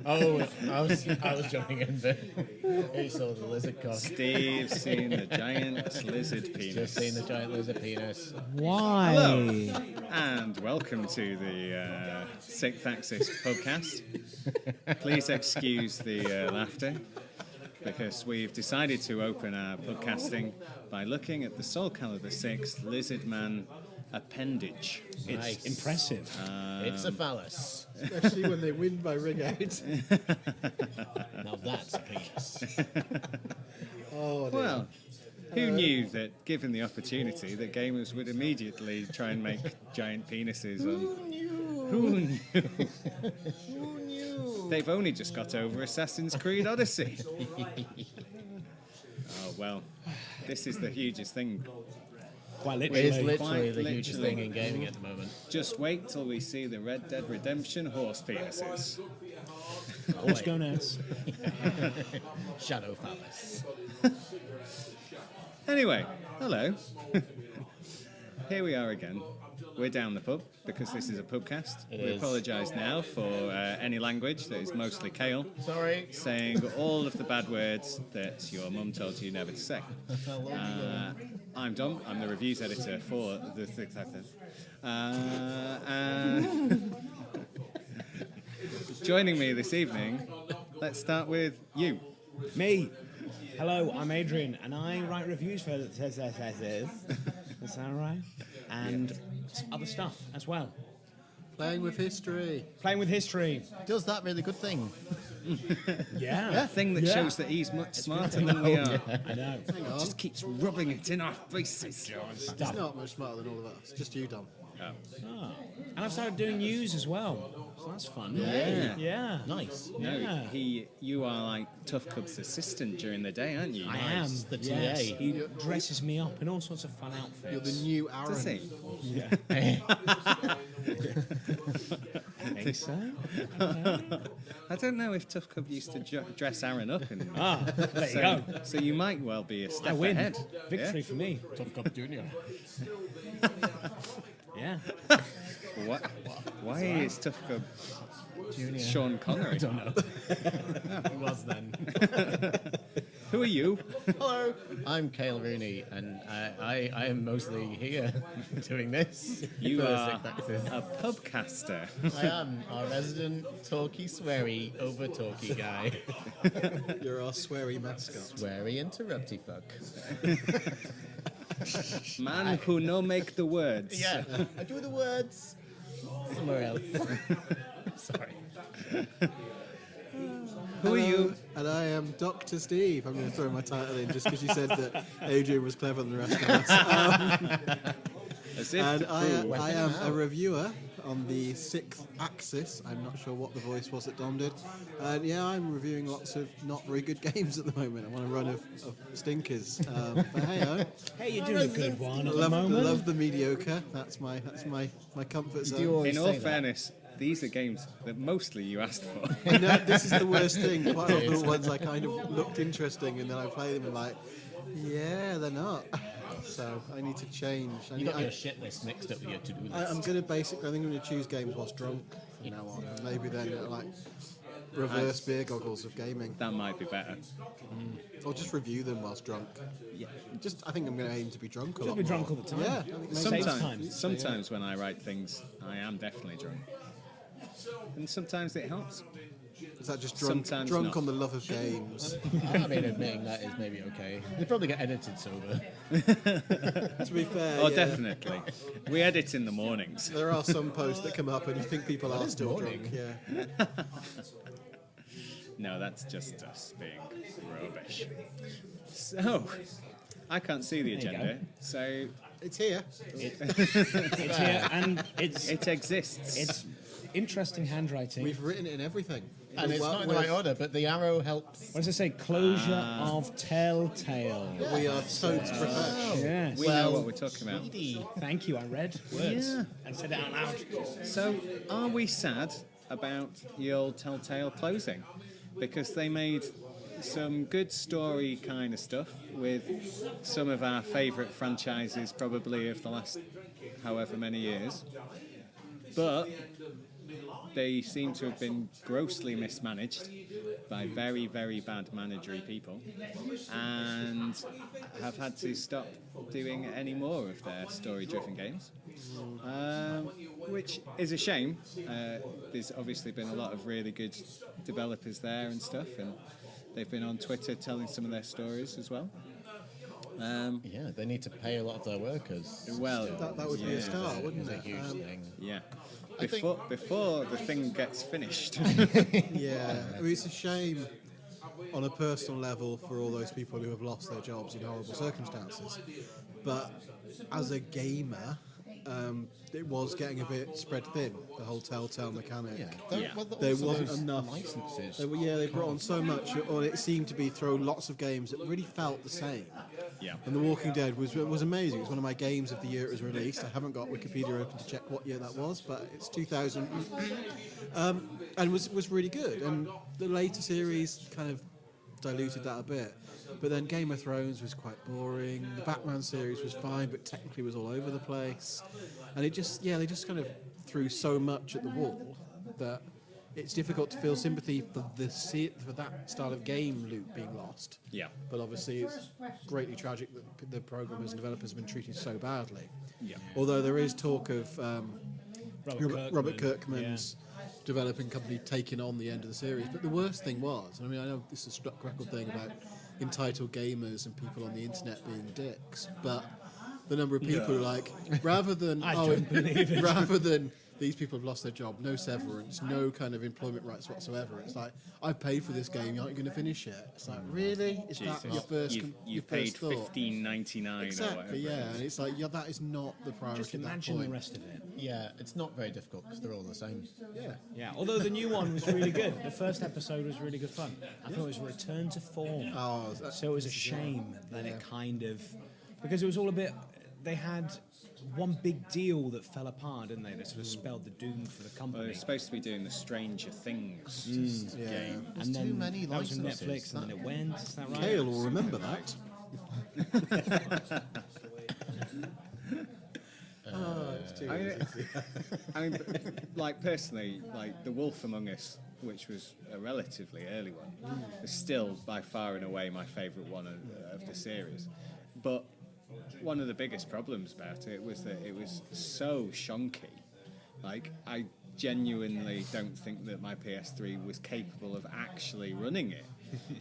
Oh, I was joining in there. Who saw the lizard cock? Steve's seen the giant lizard penis. Just seen the giant lizard penis. Why? Hello, and welcome to the Sixth Axis Pubcast. Please excuse the laughter, because we've decided to open our podcasting by looking at the Soul Calibur 6 Lizard Man appendage. It's Nice. impressive. It's a phallus. Especially when they win by ring out. Now that's a penis. Oh, dear. Well, who knew that, given the opportunity, that gamers would immediately try and make giant penises on... Who knew? Who knew? They've only just got over Assassin's Creed Odyssey. Oh, well, this is the hugest thing. Quite It is literally. literally Quite the hugest literally. thing in gaming at the moment. Just wait till we see the Red Dead Redemption horse penises. Let's go nuts. Shadow phallus. Anyway, hello. Here we are again. We're down the pub because this is a pubcast. It We is. apologise now for any language that is mostly Kale Sorry. saying all of the bad words that your mum told you never to say. I'm Dom. I'm the reviews editor for TheSixthAxis. Joining me this evening, let's start with you. Me. Hello, I'm Adrian, and I write reviews for TheSixthAxis. Is that right? And other stuff as well. Playing with history. Playing with history. Does that really good thing? Yeah. A thing that Yeah. shows that he's much smarter than we are. I know. Hang on. Just keeps rubbing it in our faces. He's not much smarter than all of us. Just you, Dom. Oh. Oh. And I've started doing news as well. So that's fun. Yeah. Yeah. Nice. No, Yeah. you are like Tough Cub's assistant during the day, aren't you? I am. the TA. Yes. He dresses me up in all sorts of fun outfits. You're the new Aaron. Does he? Yeah. Think so? I don't know if Tough Cub used to dress Aaron up. And, Ah, there you so, go. so you might well be a I step win. ahead. Victory for me. Tough Cup Junior. Yeah. Yeah? Why is Tough Cub Junior. Sean Connery? I don't know. Who was then? Who are you? Hello, I'm Cale Rooney, and I am mostly here doing this. You for the are Sixth Axis. a pubcaster. I am our resident talky, sweary, over talky guy. You're our sweary mascot. Sweary, interrupty fuck. Man who no make the words. Yeah, I do the words somewhere else. Sorry. Who are you? And I am Dr. Steve. I'm going to throw my title in just because you said that Adrian was clever than the rest of us. As if And to I prove. am a reviewer on the Sixth Axis. I'm not sure what the voice was that Dom did. And yeah, I'm reviewing lots of not very good games at the moment. I'm on a run of stinkers. But hey-ho. Hey, you're doing a good one at the Love, moment. love the mediocre. That's my comfort Do you zone. always In all say that? fairness, these are games that mostly you asked for. You know, this is the worst thing. Quite often the ones I kind of looked interesting and then I play them and like, yeah, they're not. So I need to change. You got your shit list mixed up with your to-do list. I'm going to basically, I think I'm going to choose games whilst drunk from now on. Maybe then like reverse beer goggles of gaming. That might be better. Or just review them whilst drunk. Yeah. I think I'm going to aim to be drunk a lot be more. drunk all the time. Yeah. I think maybe Saves that's- time. Sometimes when I write things, I am definitely drunk. And sometimes it helps. Is that just drunk Sometimes drunk not. on the love of games? I mean, admitting that is maybe okay. They probably get edited sober. To be fair, Oh, yeah, definitely. We edit in the mornings. there are some posts that come up and you think people are is still morning. drunk. Yeah. No, that's just us being rubbish. So, I can't see the you go. agenda. So, It's here. It's here, and it exists. it's interesting handwriting. We've written it in everything. And it's not in the right order, but the arrow helps. What does it say? Closure of Telltale. We are totes professional. Yes. we know what we're talking about. Thank you. I read words Yeah. and said it out loud. So, are we sad about the old Telltale closing? Because they made some good story kind of stuff with some of our favourite franchises probably of the last however many years. But they seem to have been grossly mismanaged by very, very bad managery people and have had to stop doing any more of their story-driven games, which is a shame. There's obviously been a lot of really good developers there and stuff, and they've been on Twitter telling some of their stories as well. Yeah, they need to pay a lot of their workers. Well, That would be a start, wouldn't It's a it? huge thing. yeah. I think- Before the thing gets finished. Yeah, I mean, it's a shame on a personal level for all those people who have lost their jobs in horrible circumstances. But as a gamer, it was getting a bit spread thin, the whole Telltale mechanic. Yeah, There wasn't enough licenses. They brought on so much, or it seemed to be throw lots of games that really felt the same. Yeah. And The Walking Dead was amazing. It was one of my games of the year it was released. I haven't got Wikipedia open to check what year that was, but it's 2000. And was really good. And the later series kind of diluted that a bit. But then Game of Thrones was quite boring. The Batman series was fine, but technically was all over the place. And they just kind of threw so much at the wall that it's difficult to feel sympathy for that style of game loop being lost. Yeah. But obviously, it's greatly tragic that the programmers and developers have been treated so badly. Yeah. Although there is talk of Robert Kirkman, Kirkman's developing company taking on the end of the series. But the worst thing was, I mean, I know this is a struck record thing about entitled gamers and people on the internet being dicks, but the number of people who are like, rather than rather than these people have lost their job, no severance, no kind of employment rights whatsoever. It's like, I've paid for this game, you aren't going to finish it. It's like, really? Is that your first? You've your paid first thought? $15.99 or Exactly, whatever. yeah. And it's like, yeah, that is not the priority Just at that imagine the point. rest of it. Yeah, it's not very difficult because they're all the same. Yeah. Yeah, although the new one was really good. The first episode was really good fun. I thought it was a return to form. Oh, So it was a shame that it kind of... Because it was all a bit... They had one big deal that fell apart, didn't they? That sort of spelled the doom for the Well, company. they're supposed to be doing the Stranger Things Yeah. game. There's And then too many that was on licenses. Netflix, and then it went. Is that right? Kale will remember that. It's too I mean, easy. I mean, like personally, like The Wolf Among Us, which was a relatively early one, is still by far and away my favourite one of the series. But one of the biggest problems about it was that it was so shonky. Like, I genuinely don't think that my PS3 was capable of actually running it.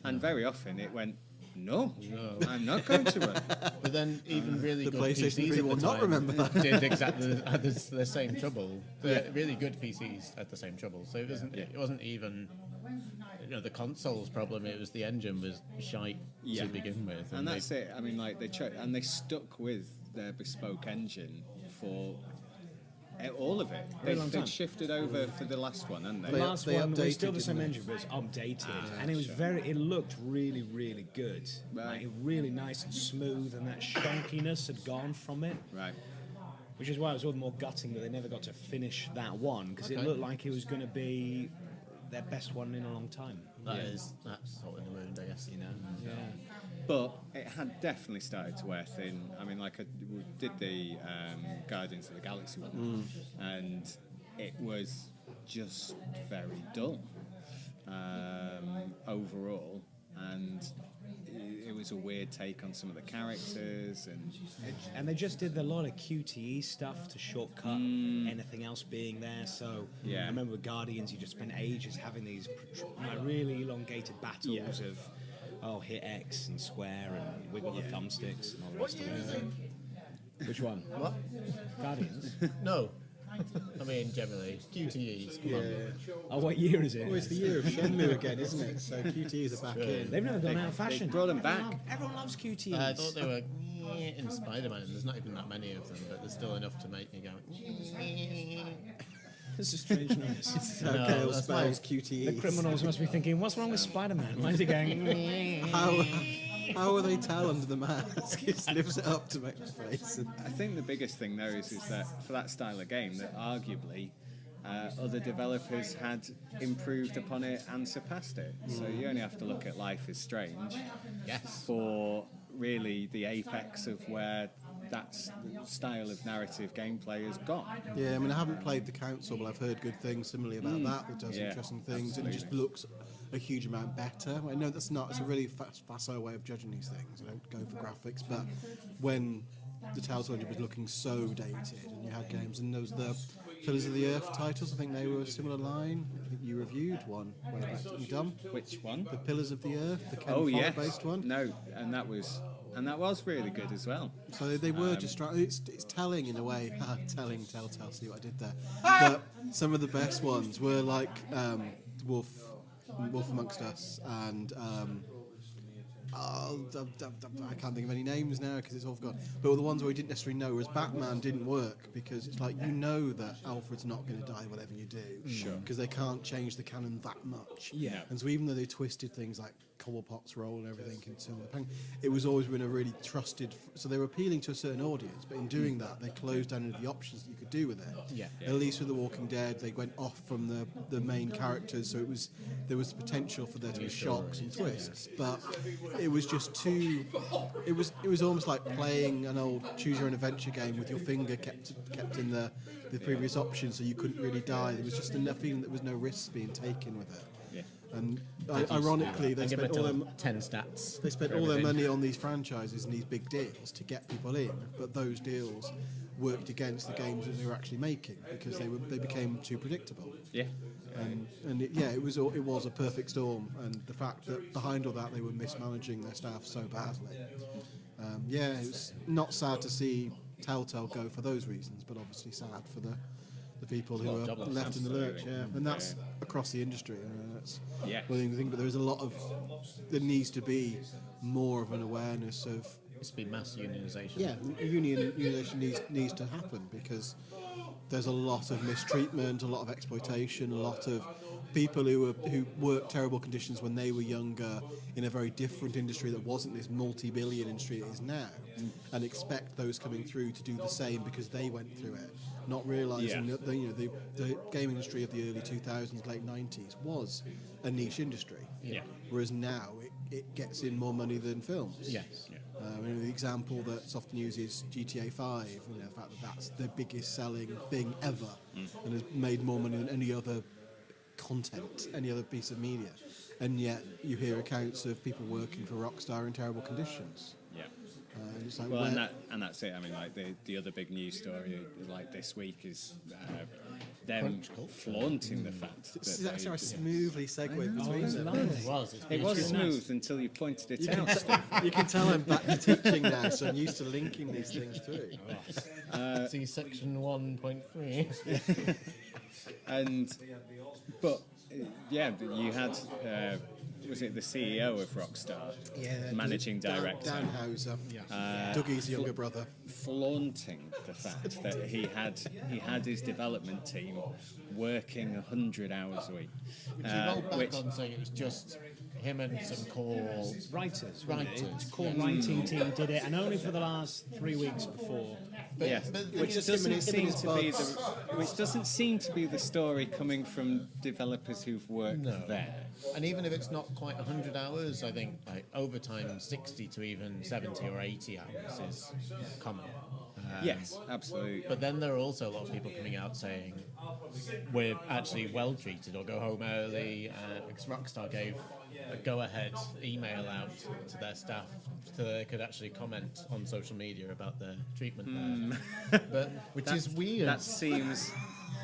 And very often it went, no, I'm not going to run. But then even really The good PlayStation PCs 3 at will the not time remember that. did exactly had the same trouble. The really good PCs had the same trouble. So it wasn't even the console's problem. It was the engine was shite to begin with. And that's it. I mean, like they stuck with their bespoke engine for all of it. Very long time. They've shifted over for the last one, haven't they? The last they one was updated, still the same didn't engine, but it was updated, and it was it looked really, really good. Right. Like, really nice and smooth, and that shonkiness had gone from it. Right. Which is why it was all the more gutting that they never got to finish that one, because it looked like it was going to be their best one in a long time. That's salt in the wound, I guess. You know, yeah. But it had definitely started to wear thin. I mean, like we did the Guardians of the Galaxy one, and it was just very dull overall, and it was a weird take on some of the characters, And they just did a lot of QTE stuff to shortcut anything else being there. So Yeah. I remember with Guardians, you just spent ages having these really elongated battles of hit X and square and wiggle the thumbsticks and all the rest of it. Which one? What? Guardians. No. I mean, generally, QTEs. Come on. Oh, what year is it? Well, it's the year of Shenmue again, isn't it? So QTEs are back in. They've never gone out of fashion. they brought them back. Everyone loves QTEs. I thought they were in Spider-Man. There's not even that many of them, but there's still enough to make me go. It's a strange noise. How No, Kale that's spells The QTEs. criminals must be thinking, what's wrong with Spider-Man? Why is he going... How will they tell under the mask? He just lifts it up to make the face. And I think the biggest thing though is that for that style of game, that arguably other developers had improved upon it and surpassed it. So you only have to look at Life is Strange for really the apex of where that style of narrative gameplay has gone. Yeah, I mean, I haven't played the council, but I've heard good things similarly about that. It does Yeah, interesting things, absolutely. and it just looks a huge amount better. I know that's not, it's a really facile way of judging these things. I don't go for graphics, but when the Telltale was looking so dated, and you had games, and there was the Pillars of the Earth titles, I think they were a similar line. I think you reviewed one. Way back. You done? Which one? The Pillars of the Earth, the Ken Oh, Follett yes. based one. No, and that was really good as well. So they were just it's telling in a way. Telling, Telltale, see what I did there. But some of the best ones were like Wolf Amongst Us and I can't think of any names now because it's all forgotten. But the ones where we didn't necessarily know, whereas Batman didn't work because it's like you know that Alfred's not going to die whatever you do, because they can't change the canon that much. Yeah. And so even though they twisted things like Cobblepot's role and everything into the pen, it was always been a really trusted. So they were appealing to a certain audience, but in doing that, they closed down into the options that you could do with it. Yeah. At least with The Walking Dead, they went off from the main characters, so there was the potential for there to be shocks and twists, but it was just too. It was almost like playing an old choose your own adventure game with your finger kept in the previous option, so you couldn't really die. There was just enough feeling that there was no risks being taken with it. Yeah. And ironically, they give spent it all their 10 stats. they spent for all their everything. money on these franchises and these big deals to get people in, but those deals worked against the games that they were actually making because they became too predictable. Yeah. And it was a perfect storm, and the fact that behind all that they were mismanaging their staff so badly. It was not sad to see Telltale go for those reasons, but obviously sad for the people who are double, left in the lurch. absolutely. Yeah, and that's across the industry. That's Yeah. one thing, but there's a lot of there needs to be more of an awareness of. It's been mass unionization. Yeah, unionization needs to happen because there's a lot of mistreatment, a lot of exploitation, a lot of people who worked terrible conditions when they were younger in a very different industry that wasn't this multi-billion industry it is now, and expect those coming through to do the same because they went through it, not realising that the game industry of the early 2000s, late 90s was a niche industry. Yeah. Whereas now it gets in more money than films. Yes. Yeah. The example that's often used is GTA 5. The fact that that's the biggest selling thing ever and has made more money than any other content, any other piece of media. And yet you hear accounts of people working for Rockstar in terrible conditions. Yeah. And it's like, Well, where- and that's it. I mean, like the other big news story, like this week, is them flaunting the fact that this is actually how I they- smoothly segue between it's them. lovely. It was. It's it been was nice. smooth until you pointed it You out. Steve. you can tell I'm back to teaching now, so I'm used to linking these things through. See section 1.3. But you had was it the CEO of Rockstar, managing director, Dan Houser, Dougie's younger brother. flaunting the fact that he had his development team working 100 hours a week, Which he rolled back on saying it was just him and some core Writers. Writers. The core writing team did it, and only for the last 3 weeks before. yes, which just him and doesn't his seem to be buds. which doesn't seem to be the story coming from developers who've worked there. And even if it's not quite 100 hours, I think like overtime 60 to even 70 or 80 hours is common. Yes, absolutely. But then there are also a lot of people coming out saying we're actually well treated or go home early because Rockstar gave a go-ahead email out to their staff so they could actually comment on social media about their treatment there. But which is weird. That seems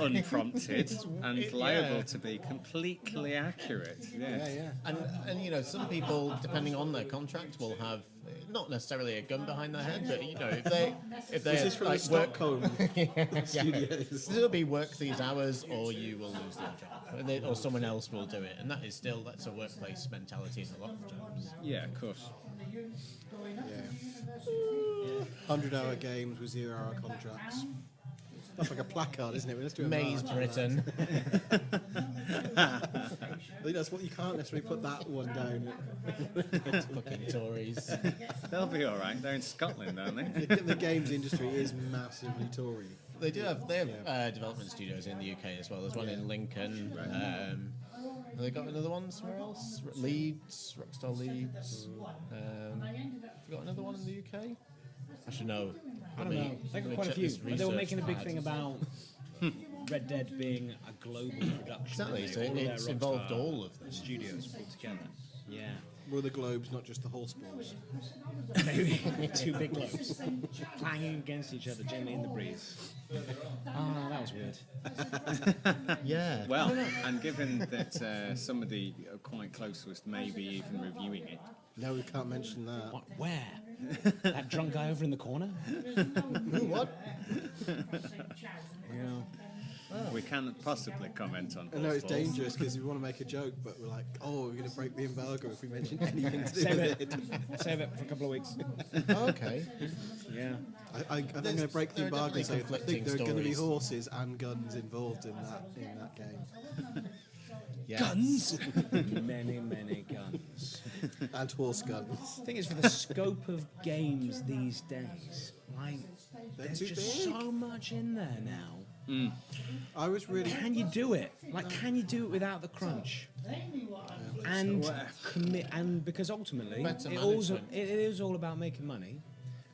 unprompted and yeah. liable to be completely accurate. Yes. And some people, depending on their contract, will have not necessarily a gun behind their head, but if they Is this from the Stockholm studios? It'll be work these hours or you will lose your job, or someone else will do it, and that's a workplace mentality in a lot of jobs. Yeah, of course. 100-hour games with 0-hour contracts. That's like a placard, isn't it? Let's do a Maze march. Britain. I think that's what you can't necessarily put that one down. Fucking Tories. They'll be all right. They're in Scotland, aren't they? The games industry is massively Tory. They have development studios in the UK as well. There's one in Lincoln. Have they got another one somewhere else? Leeds, Rockstar Leeds. Forgot another one in the UK. Actually, no. I don't know. They got quite a few. But they were making a big thing about Red Dead being a global production. Exactly. So All of it's their involved Rockstar all of them. studios pulled together. Yeah. Were the globes not just the horse balls? Maybe 2 big globes clanging against each other gently in the breeze. Ah, that was weird. Yeah. Well, and given that somebody quite close to us maybe even reviewing it, No, we can't mention that. What? Where? That drunk guy over in the corner? What? Yeah. we can't possibly comment on I know it's horse balls. dangerous because we want to make a joke, but we're like, oh, we're going to break the embargo if we mention anything to do Save with it. it. Save it for a couple of weeks. Okay. Yeah. I think I'm going to break the there are embargo and say I definitely think there are going to be conflicting horses and guns involved in that game. Yes. Guns? Many, many guns. And horse guns. The thing is, for the scope of games these days, like, there's too just big. so much in there now. I was really... Can you do it? Like, can you do it without the crunch? And commit, and because ultimately Better it management. is all about making money,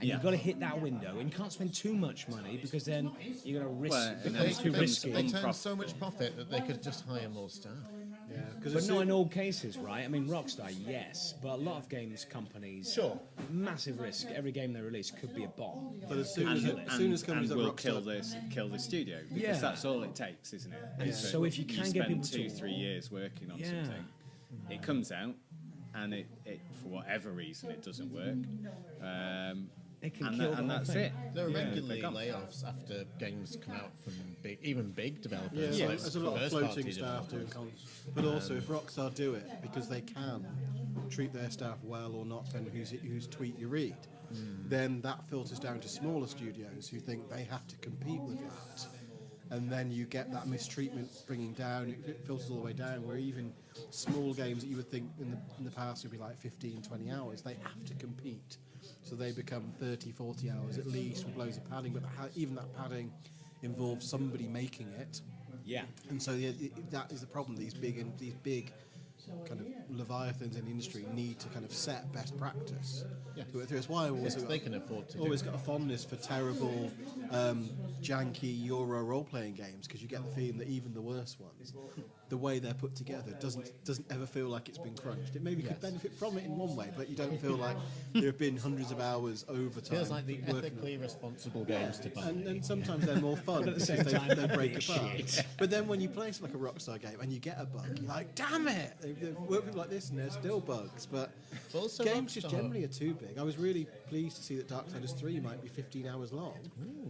and you've got to hit that window, and you can't spend too much money because then you're going to risk. Well, It and becomes then too it becomes risky. They turn so much profit that they could just hire more staff. Yeah, because But not in all cases, right? I mean, Rockstar, yes, but a lot of games companies, Sure. massive risk. Every game they release could be a bomb. But as soon as, And, as, soon as companies and like will Rockstar... kill the studio because Yeah. that's all it takes, isn't it? And so if you can get spend people to- 2-3 years working on Yeah. something, it comes out, and it for whatever reason it doesn't work, It can and, kill that, the and whole that's thing. it. There are Yeah, regularly they're gone. layoffs after games come out from big developers. Yeah, like there's a lot of first-party floating staff doing developers. But also, if Rockstar do it because they can treat their staff well or not, depending whose tweet you read, then that filters down to smaller studios who think they have to compete with that. And then you get that mistreatment bringing down, it filters all the way down, where even small games that you would think in the past would be like 15, 20 hours, they have to compete. So they become 30, 40 hours at least with loads of padding, but even that padding involves somebody making it. Yeah. And so that is the problem. These big kind of leviathans in the industry need to kind of set best practice. Yeah. That's why I always Yes, they can afford to do always it. got a fondness for terrible, janky Euro role-playing games because you get the feeling that even the worst ones, the way they're put together doesn't ever feel like it's been crunched. It maybe could benefit from it in one way, but you don't feel like there have been hundreds of hours overtime. Feels like the working on it. ethically responsible games to buy. And sometimes they're more fun But at the because same time, they break they're apart. shit. But then when you play something like a Rockstar game and you get a bug, you're like, damn it! They've worked with like this and there's still bugs. But Also games just Rockstar- generally are too big. I was really pleased to see that Darksiders 3 might be 15 hours long.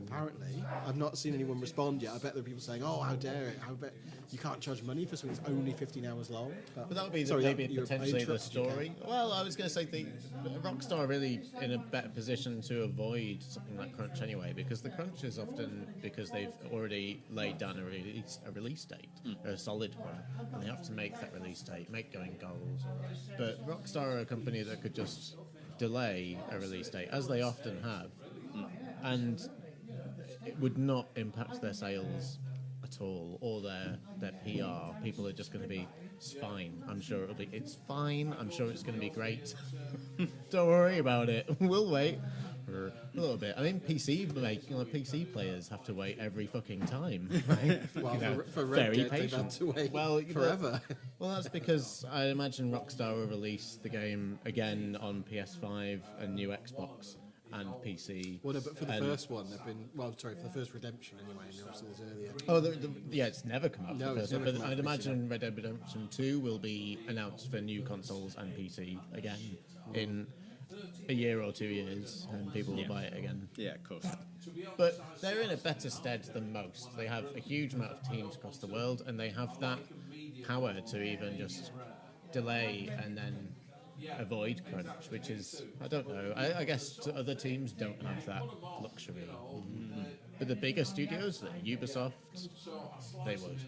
Apparently, I've not seen anyone respond yet. I bet there are people saying, "Oh, how dare it! How bet you can't charge money for something that's only 15 hours long." But that would be Sorry, maybe I potentially the interrupted you, Ken. story. Well, I was going to say Rockstar are really in a better position to avoid something like crunch anyway, because the crunch is often because they've already laid down a release date, a solid one, and they have to make that release date, make going goals. But Rockstar are a company that could just delay a release date, as they often have, and it would not impact their sales at all, or their PR. People are just going to be, it's fine. I'm sure it's fine. I'm sure it's going to be great. Don't worry about it. We'll wait for a little bit. I mean, PC players have to wait every fucking time, right? Well, You know, for Red very Dead, they've had patient. to wait Well, forever. Well, that's because I imagine Rockstar will release the game again on PS5 and new Xbox and PC. Well, no, but for the and- first one, they've been for the first Redemption anyway. And obviously, there's earlier. Oh, yeah, it's never come out No, for the it's first one, never but come out I'd for PC, imagine Red Dead Redemption 2 will be announced for new consoles and PC again in a year or 2 years, and people will buy it again. Yeah, of course. But they're in a better stead than most. They have a huge amount of teams across the world, and they have that power to even just delay and then avoid crunch, which is, I don't know, I guess other teams don't have that luxury. But the bigger studios, like Ubisoft, they would,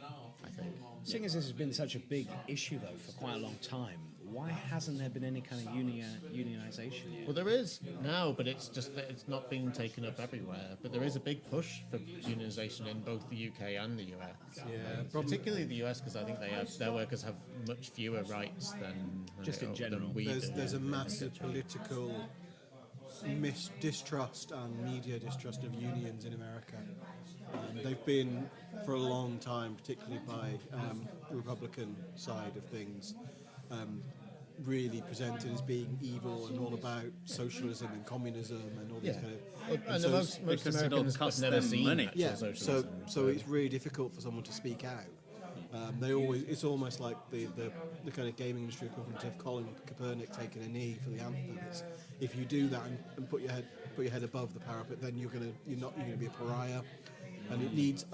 I think. Seeing as this has been such a big issue, though, for quite a long time, why hasn't there been any kind of unionization yet? Well, there is now, but it's just that it's not being taken up everywhere. But there is a big push for unionisation in both the UK and the US. Yeah, Particularly the US, because I think their workers have much fewer rights than Just in general. than we there's do. a massive political distrust and media distrust of unions in America. They've been for a long time, particularly by the Republican side of things, really presented as being evil and all about socialism and communism and all these Yeah. kind of. And so most because it'll Americans cost have never them seen money. actual yeah, socialism. so it's really difficult for someone to speak out. It's almost like the kind of gaming industry equivalent of Colin Kaepernick taking a knee for the anthem. If you do that and put your head above the parapet, then you're gonna be a pariah. And it needs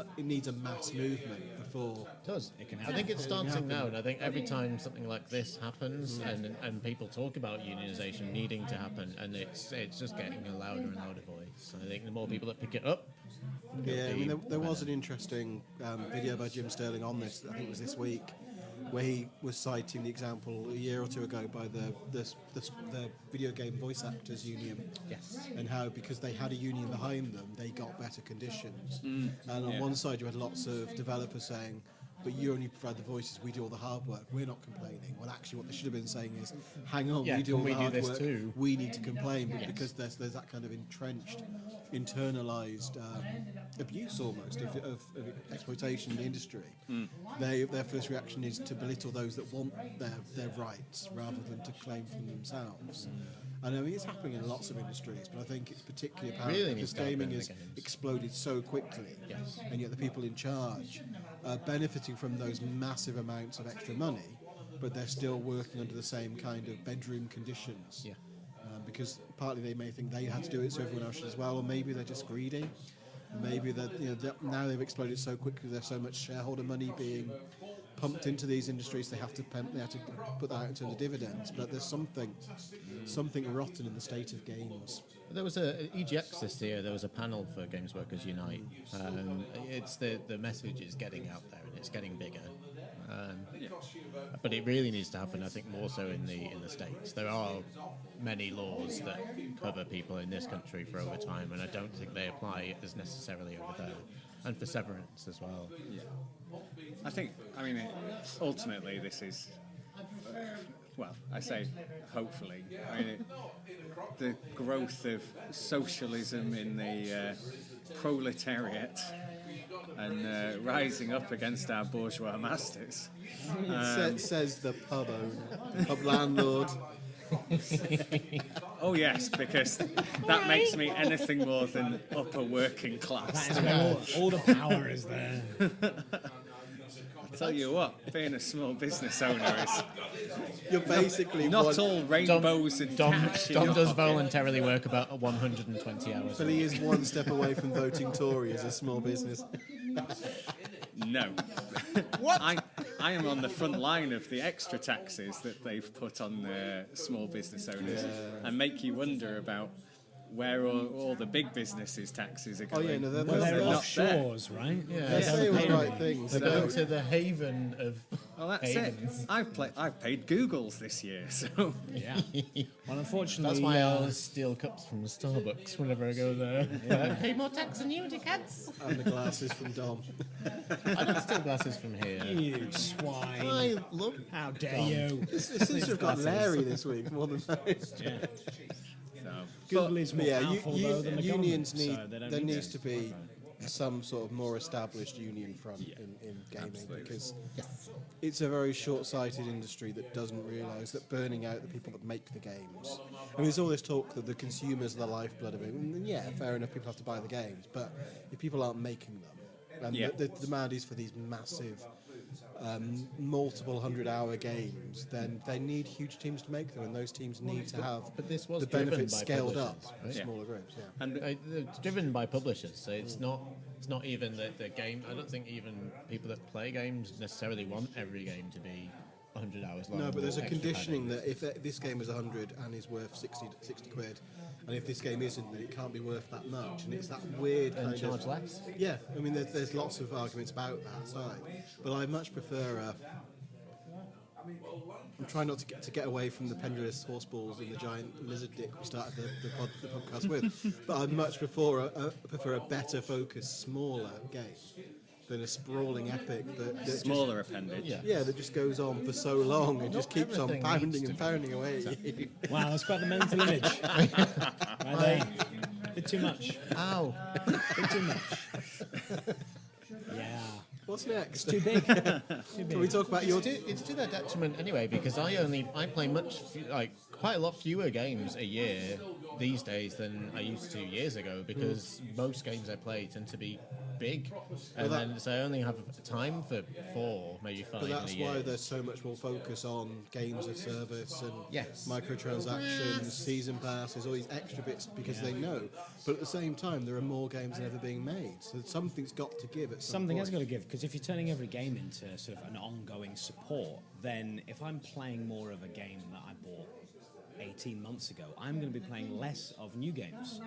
a mass movement before. It does. It can I think it's happen. starting now, and I think every time something like this happens, and people talk about unionisation needing to happen, and it's just getting a louder and louder voice. And I think the more people that pick it up, Yeah, I mean, there was an interesting video by Jim Sterling on this. I think it was this week, where he was citing the example a year or two ago by the video game voice actors union. Yes. And how because they had a union behind them, they got better conditions. And on one side, you had lots of developers saying, "But you only provide the voices, we do all the hard work. We're not complaining." Well, actually, what they should have been saying is, "Hang on, Yeah, we do can all we the do hard this work. too?" We need to complain." But because there's that kind of entrenched, internalized abuse almost of exploitation in the industry, their first reaction is to belittle those that want their rights rather than to claim for them themselves. And I mean, it's happening in lots of industries, but I think it's particularly apparent Really because needs to happen gaming in the has games. exploded so quickly, Yes. and yet the people in charge are benefiting from those massive amounts of extra money, but they're still working under the same kind of bedroom conditions. Yeah. Because partly they may think they had to do it, so everyone else should as well, or maybe they're just greedy. Maybe now they've exploded so quickly. There's so much shareholder money being pumped into these industries. They have to put that out in terms of dividends. But there's something rotten in the state of games. There was a EGX this year. There was a panel for Games Workers Unite. It's the message is getting out there and it's getting bigger. But it really needs to happen. I think more so in the States. There are many laws that cover people in this country for overtime, and I don't think they apply as necessarily over there. And for severance as well. I mean, ultimately, this is, well, I say hopefully. I mean, the growth of socialism in the proletariat and rising up against our bourgeois masters. Says the pub owner, pub landlord. Oh yes, because that makes me anything more than upper working class. That is where all the power is there. I tell you what, being a small business owner is You're basically not all rainbows and cash in Dom your does pocket. voluntarily work about 120 hours. But he is one step away from voting Tory as a small business. No. What? I am on the front line of the extra taxes that they've put on small business owners and make you wonder about where all the big businesses' taxes are Oh going. yeah, no, Well, they're not there. offshores, right? Yeah, they say all the right things. They're going to the haven of Well, that's havens. it. I've paid Google's this year, so Yeah. Well, unfortunately, That's why I always steal cups from Starbucks whenever I go there. Pay more tax than you, dickheads. And the glasses from Dom. I don't steal glasses from here. you swine. I love How dare you? It seems to have got Larry this week more than most. Yeah. so Google is more But yeah, powerful though than the unions government, need. so they don't There need needs to be some sort of more established union front in gaming because it's a very short-sighted industry that doesn't realise that burning out the people that make the games. I mean, there's all this talk that the consumers are the lifeblood of it. And yeah, fair enough, people have to buy the games, but if people aren't making them, and Yeah. the demand is for these massive, multiple 100-hour games, then they need huge teams to make them, and those teams need to have But this was the driven benefits by scaled up publishers, in right? smaller groups. Yeah. and It's driven by publishers, so it's not even the game. I don't think even people that play games necessarily want every game to be 100 hours long. No, but there's or a extra conditioning padding. that if this game is 100 and is worth 60 quid, and if this game isn't, then it can't be worth that much. And it's that weird And kind charge of... less. Yeah, I mean, there's lots of arguments about that side. But I much prefer I'm trying not to get away from the pendulous horse balls and the giant lizard dick we started the podcast with, but I much prefer a better focused, smaller game than a sprawling epic that Smaller appendage. Yeah. that just goes on for so long and just keeps on everything pounding needs and to pounding away at you. Wow, that's quite the mental image. Right there. Bit too much. Ow. Bit too much. Yeah. What's next? Too big. Too Can we big. talk about your? It's to their detriment anyway, because I play quite a lot fewer games a year these days than I used to years ago, because most games I play tend to be big, and then so I only have time for 4, maybe 5 But in a that's year. why there's so much more focus on games of service and Yes. microtransactions, season passes, all these extra bits because they know. But at the same time, there are more games than ever being made, so something's got to give at some Something point. has got to give, because if you're turning every game into sort of an ongoing support, then if I'm playing more of a game that I bought 18 months ago, I'm going to be playing less of new games.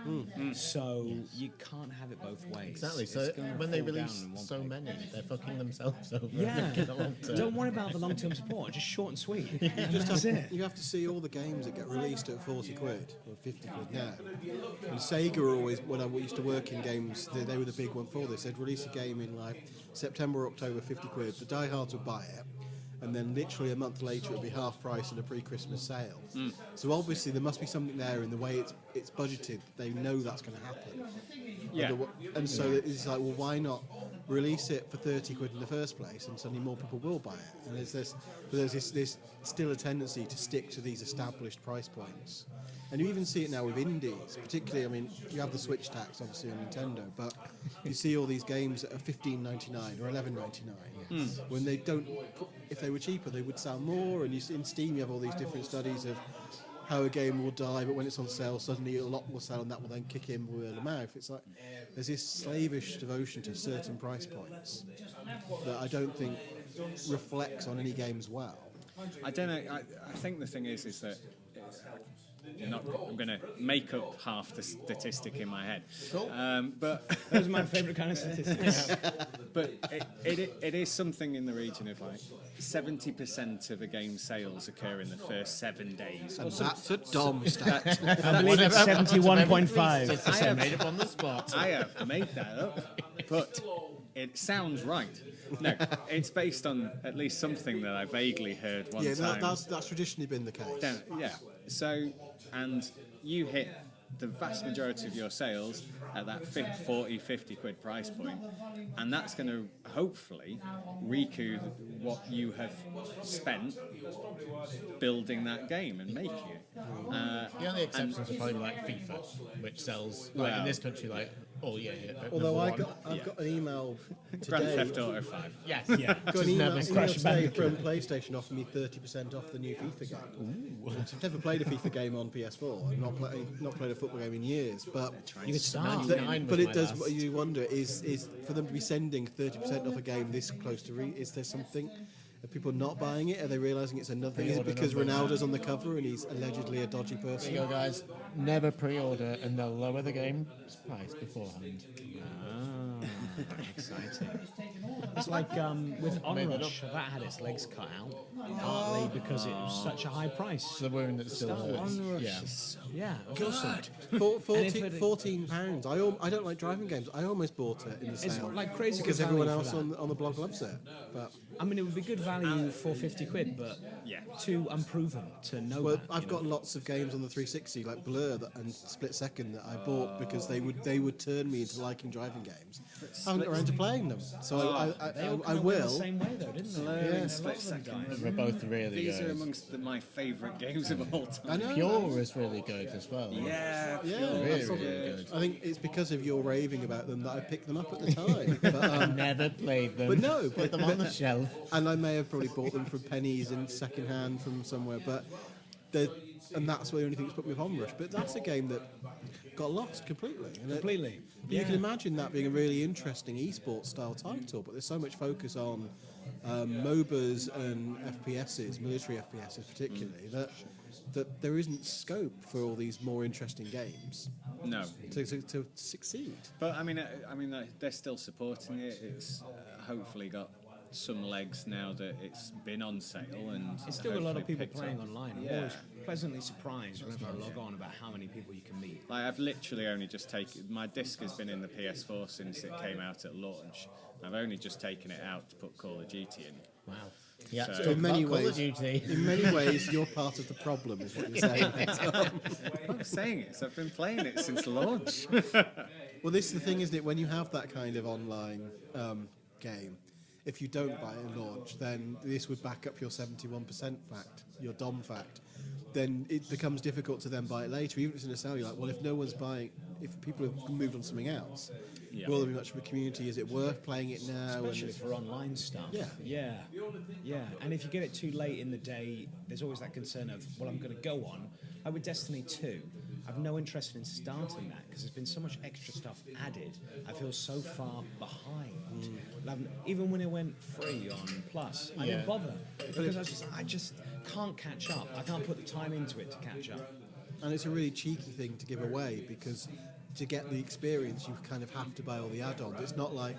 So you can't have it both ways. Exactly. It's So gonna when they fall down release in one so place. many, they're fucking themselves over. Yeah, in the long term. don't worry about the long-term support. Just short and sweet. And Just that's have, it. you have to see all the games that get released at 40 quid or 50 quid now. And Sega were always, when I used to work in games, they were the big one for this. They'd release a game in like September or October, 50 quid. The diehards would buy it. And then literally a month later, it would be half price in a pre-Christmas sale. So obviously there must be something there in the way it's budgeted. They know that's going to happen. Yeah. And so it's like, well, why not release it for 30 quid in the first place, and suddenly more people will buy it. And there's this still a tendency to stick to these established price points. And you even see it now with indies, particularly. I mean, you have the Switch tax, obviously, on Nintendo, but you see all these games that are $15.99 or $11.99. When they don't, if they were cheaper, they would sell more. And you see in Steam, you have all these different studies of how a game will die, but when it's on sale, suddenly a lot will sell, and that will then kick in word of mouth. It's like there's this slavish devotion to certain price points that I don't think reflects on any games well. I don't know. I think the thing is that I'm going to make up half the statistic in my head. But Those are my favourite kind of statistics. but it is something in the region of like 70% of a game's sales occur in the first 7 days. And that's a Dom stat. I believe it's I 71.5. have made up on the spot. I have made that up, but it sounds right. No, it's based on at least something that I vaguely heard one Yeah, time. that's traditionally been the case. Yeah. So, and you hit the vast majority of your sales at that 40, 50 quid price point, and that's going to hopefully recoup what you have spent building that game and making it. The only exceptions are probably like FIFA, which sells like in this country like all year. Although number one. I've got an email Grand today. Theft Auto 5. Yes. Yeah. Got Just an email, never email Crash today Bandicoot. from PlayStation offering me 30% off the new FIFA game. I've never played a FIFA game on PS4. I've not played a football game in years, but You could start. the- 99 was but it my does. last. What you wonder is for them to be sending 30% off a game this close to is there something? Are people not buying it? Are they realising it's another thing? Is it because Ronaldo's on the cover and he's allegedly a dodgy There person? you go, guys. Never pre-order, and they'll lower the game's price beforehand. Exciting. It's like with Made that Onrush, that had its legs cut out, partly because it was such a high price. It's the wound that still hurts. Yeah. Yeah, it was awesome. £14. I don't like driving games. I almost bought it in the It's sale. like crazy because good everyone value else for that. on the blog loves it. But I mean, it would be good value for 50 quid, but Yeah. too unproven to know well, that. I've you know. got lots of games on the 360 like Blur and Split Second that I bought because they would turn me into liking driving games. I haven't got around to playing them, so They all I kinda went the will. same way, though, didn't they? Blur and A Split lot of them Second. died. We're both really These are good. amongst my favourite games of all time. I know. Pure is really good as well. Yeah, Yeah, Really, that's really all- good. I think it's because of your raving about them that I picked them up at the time. But, Never played them. But no, put them on the shelf. and I may have probably bought them for pennies in second hand from somewhere, but and that's the only thing that's put me with Onrush. But that's a game that got lost completely. And Completely. You can imagine that being a really interesting esports style title, but there's so much focus on MOBAs and FPSs, military FPSs particularly, that there isn't scope for all these more interesting games No, to succeed. but I mean, they're still supporting it. It's hopefully got some legs now that it's been on sale, and There's still a lot of hopefully people picked playing up. online. I'm Yeah. always pleasantly surprised whenever I log on about how many people you can meet. Like, I've literally only just taken my disc has been in the PS4 since it came out at launch. I've only just taken it out to put Call of Duty in. Wow. Yeah, So- so So in many Call of ways, Duty. in many ways, you're part of the problem, is what you're saying. What I'm saying is, I've been playing it since launch. Well, this is the thing, isn't it? When you have that kind of online game, if you don't buy it at launch, then this would back up your 71% fact, your DOM fact. Then it becomes difficult to then buy it later. Even if it's in a sale, you're like, well, if no one's buying, if people have moved on to something else, Yeah. will there be much of a community? Is it worth playing it now? Especially for online stuff. Yeah. Yeah. And if you get it too late in the day, there's always that concern of, well, I'm going to go on. Like with Destiny 2, I've no interest in starting that because there's been so much extra stuff added. I feel so far behind. Even when it went free on Plus, I didn't bother because I just can't catch up. I can't put the time into it to catch up. And it's a really cheeky thing to give away because to get the experience, you kind of have to buy all the add-ons. It's not like,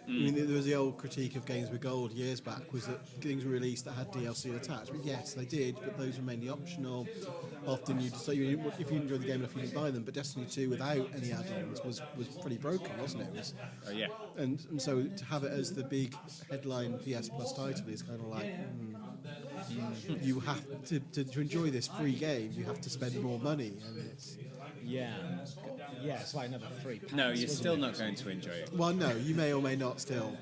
I mean, there was the old critique of games with gold years back, was that things were released that had DLC attached. But yes, they did, but those were mainly optional. Often if you enjoyed the game enough, you didn't buy them. But Destiny 2 without any add-ons was pretty broken, wasn't it? Oh yeah. And so to have it as the big headline PS Plus title is kind of like, you have to enjoy this free game, you have to spend more money, and it's. Yeah, it's like another £3. No, you're wasn't still it? not going to enjoy it. Well, no, you may or may not still,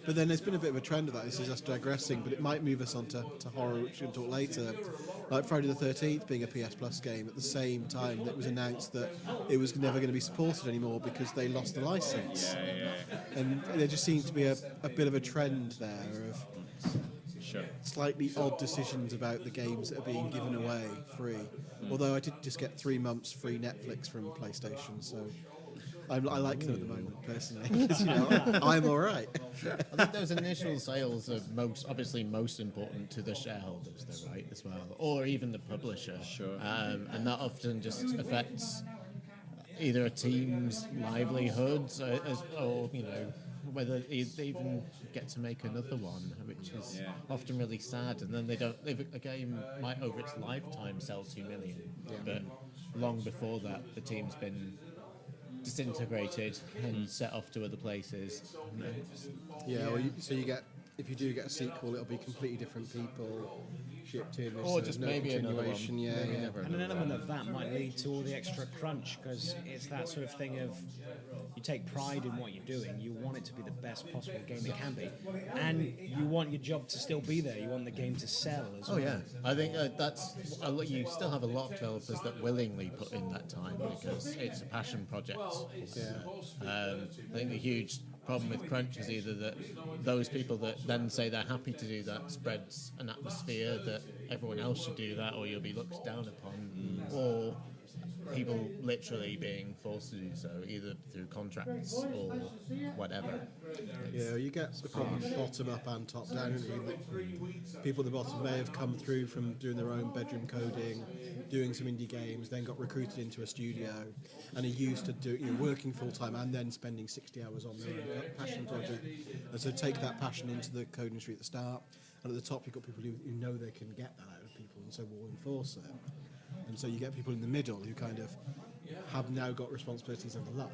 but then there's been a bit of a trend of that. This is us digressing, but it might move us on to horror, which we'll talk later. Like Friday the 13th being a PS Plus game at the same time that it was announced that it was never going to be supported anymore because they lost the license. Yeah. And there just seems to be a bit of a trend there of Sure. slightly odd decisions about the games that are being given away free. Although I did just get 3 months free Netflix from PlayStation, so I like them at the moment personally. 'Cause, I'm all right. I think those initial sales are most important to the shareholders, though, right, as well, or even the publisher. Sure. And that often just affects either a team's livelihoods or whether they even get to make another one, which is often really sad. And then they don't. A game might over its lifetime sell 2 million, but long before that, the team's been disintegrated and set off to other places. Yeah, well, so you get, if you do get a sequel, it'll be completely different people shipped in. Or There's just no maybe another one. continuation. Yeah, Maybe yeah. never And an another element one. of that might lead to all the extra crunch because it's that sort of thing of you take pride in what you're doing, you want it to be the best possible game it can be, and you want your job to still be there, you want the game to sell as well. Oh yeah, I think you still have a lot of developers that willingly put in that time because it's a passion project. I think the huge problem with crunch is either that those people that then say they're happy to do that spreads an atmosphere that everyone else should do that or you'll be looked down upon, or people literally being forced to do so either through contracts or whatever. Yeah, you get the problem bottom up and top down. People at the bottom may have come through from doing their own bedroom coding, doing some indie games, then got recruited into a studio, and are used to working full time and then spending 60 hours on their own passion project. And so take that passion into the coding industry at the start, and at the top you've got people who know they can get that out of people, and so will enforce it. And so you get people in the middle who kind of have now got responsibilities of life,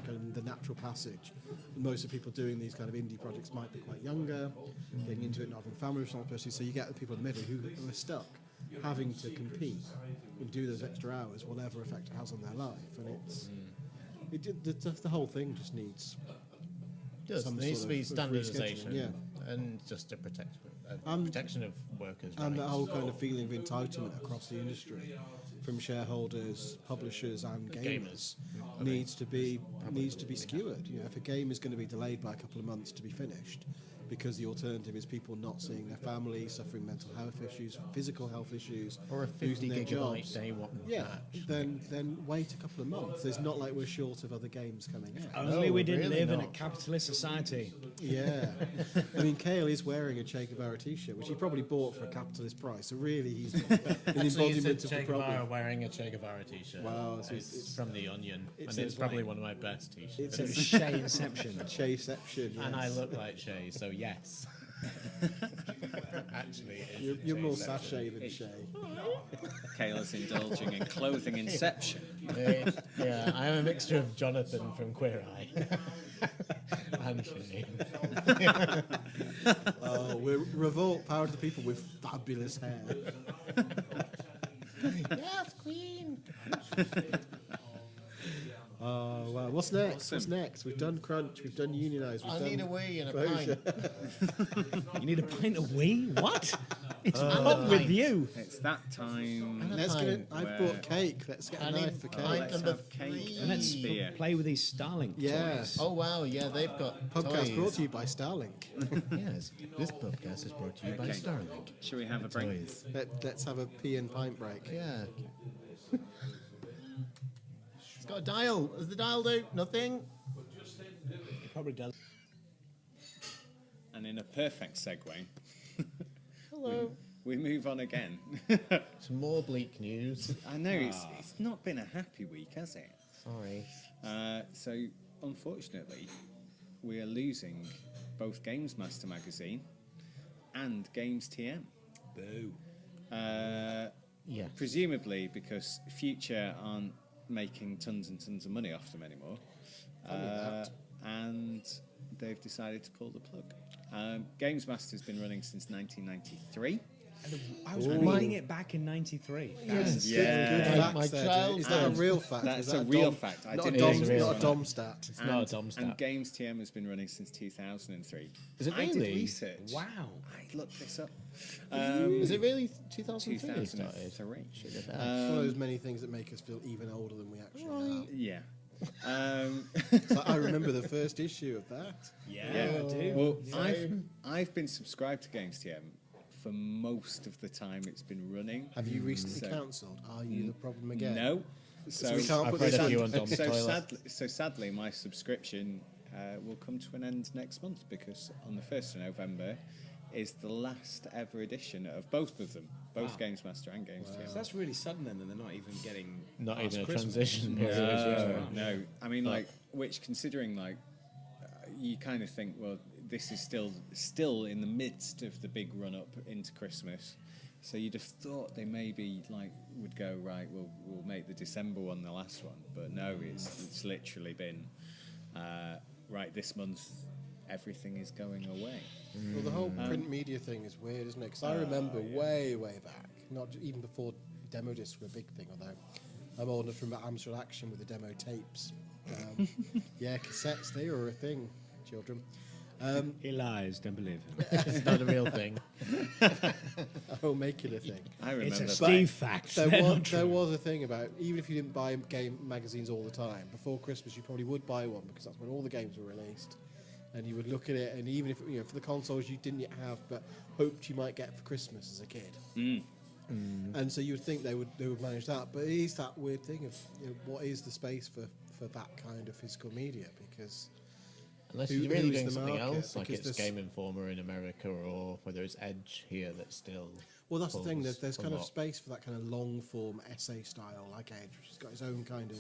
kind of the natural passage. And most of the people doing these kind of indie projects might be quite younger, getting into it, not having family responsibilities. So you get the people in the middle who are stuck, having to compete and do those extra hours, whatever effect it has on their life. And the whole thing just needs There some needs to sort be of standardisation, rescheduling, and just a protection of workers' and that rights. whole kind of feeling of entitlement across the industry, from shareholders, publishers, and gamers, needs to be skewered. If a game is going to be delayed by a couple of months to be finished, because the alternative is people not seeing their family, suffering mental health issues, physical health issues, Or a 50 losing their gigabyte jobs. day one Yeah, patch. then wait a couple of months. It's not like we're short of other games coming out. Only we didn't really live in a not. capitalist society. Yeah, I mean, Kale is wearing a Che Guevara t-shirt, which he probably bought for a capitalist price. So really, he's an embodiment of the Che Guevara problem. wearing a Che Guevara t-shirt. Wow, so it's from The Onion, and it's it's like- probably one of my best t-shirts. It's a Shay Inception. Cheception. And I yes. look like Che, so yes. Actually, it is You're more Shay sachet than Shay. Kayla's indulging in clothing inception. Yeah, I am a mixture of Jonathan from Queer Eye and Shay. Oh, we're Revolt, power to the people with fabulous hair. Yes, Queen. Oh, wow. What's next? Awesome. What's next? We've done Crunch, we've done Unionize, we've I done need a wee and a Closure. pint. You need a pint of wee? What? It's wrong with you? It's that time. Let's pint I've bought cake. Let's get a knife for pint cake. Let's number have cake 3. and Let's beer. play with these Starlink Yeah. toys. Oh wow, yeah, they've got Podcast toys. brought to you by Starlink. Yes, this podcast is brought to you by Okay. Starlink. Shall we have a break? Toys. Let's have a pea and pint break. Yeah. It's got a dial. Does the dial do nothing? It probably does. And in a perfect segue, Hello. we move on again. Some more bleak news. I know it's not been a happy week, has it? Sorry. So, unfortunately, we are losing both Games Master magazine and Games TM. Boo. Yeah. Presumably because Future aren't making tons and tons of money off them anymore. And they've decided to pull the plug. Games Master's been running since 1993. I was reading it back in '93. Yes. Yeah. Good My facts there, child- Jay. Is that a real fact? That's Is that a real dom- fact. I Not a didn't dom, think it was not a one. dom stat. It's not a dumb stat. And Games TM has been running since 2003. Is it I did really? research. Wow. I looked this up. Is it really 2003 it started? 2003. It's one of those many things that make us feel even older than we actually are. Yeah. It's like, I remember the first issue of that. Yeah, I do. Well, I've been subscribed to Games TM for most of the time it's been running. Have you recently So- cancelled? Are you the problem again? No. So, we can't I've put read this a on. few on Dom's toilet. sadly, my subscription will come to an end next month because on the 1st of November is the last ever edition of both of them, both Wow. Games Master and Games TM. So that's really sudden then that they're not even getting Not past even a Christmas. transition period. No. I mean, like, which considering, like, you kind of think, well, this is still in the midst of the big run up into Christmas, so you'd have thought they maybe like would go right. We'll make the December one the last one, but no, it's literally been right this month. Everything is going away. Well, the whole print media thing is weird, isn't it? Because I remember way back, not even before demo discs were a big thing, although I'm old enough to remember Amstrad Action with the demo tapes. Yeah, cassettes, they were a thing, children. He lies, don't believe him. It's not a real thing. Oh, make it a thing. I It's remember. a Steve fact. They're not There true. was a thing about, even if you didn't buy game magazines all the time, before Christmas you probably would buy one because that's when all the games were released. And you would look at it, and even if, you know, for the consoles you didn't yet have, but hoped you might get for Christmas as a kid. And so you would think they would manage that, but it is that weird thing of, you know, what is the space for that kind of physical media? Because Unless Who- you're really who is doing the something market? else, like Because it's this- Game Informer in America, or whether it's Edge here, that's still. well, that's the thing. pulls There's a kind of lot. space for that kind of long form essay style, like Edge, which has got its own kind of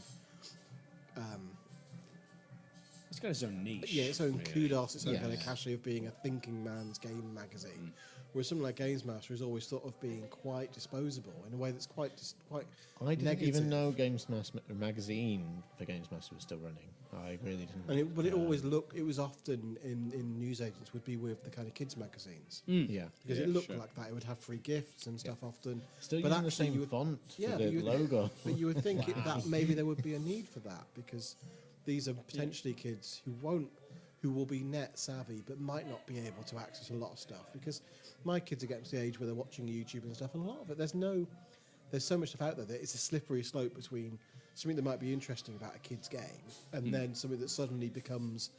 It's got its own niche. yeah, its own really. kudos, its own Yeah. kind of cachet of being a thinking man's game magazine. Whereas something like Games Master is always thought of being quite disposable in a way that's quite I didn't negative. even know Games Master magazine for Games Master was still running. I really didn't. And but it always looked. It was often in newsagents would be with the kind of kids magazines Yeah. because Yeah, it looked sure. like that. It would have free gifts and stuff often. Still but using the actually same you would, font yeah, for but the you would- logo. But you would think that maybe there would be a need for that because these are potentially kids who will be net savvy but might not be able to access a lot of stuff because my kids are getting to the age where they're watching YouTube and stuff, and a lot of it there's so much stuff out there that it's a slippery slope between something that might be interesting about a kid's game and then something that suddenly becomes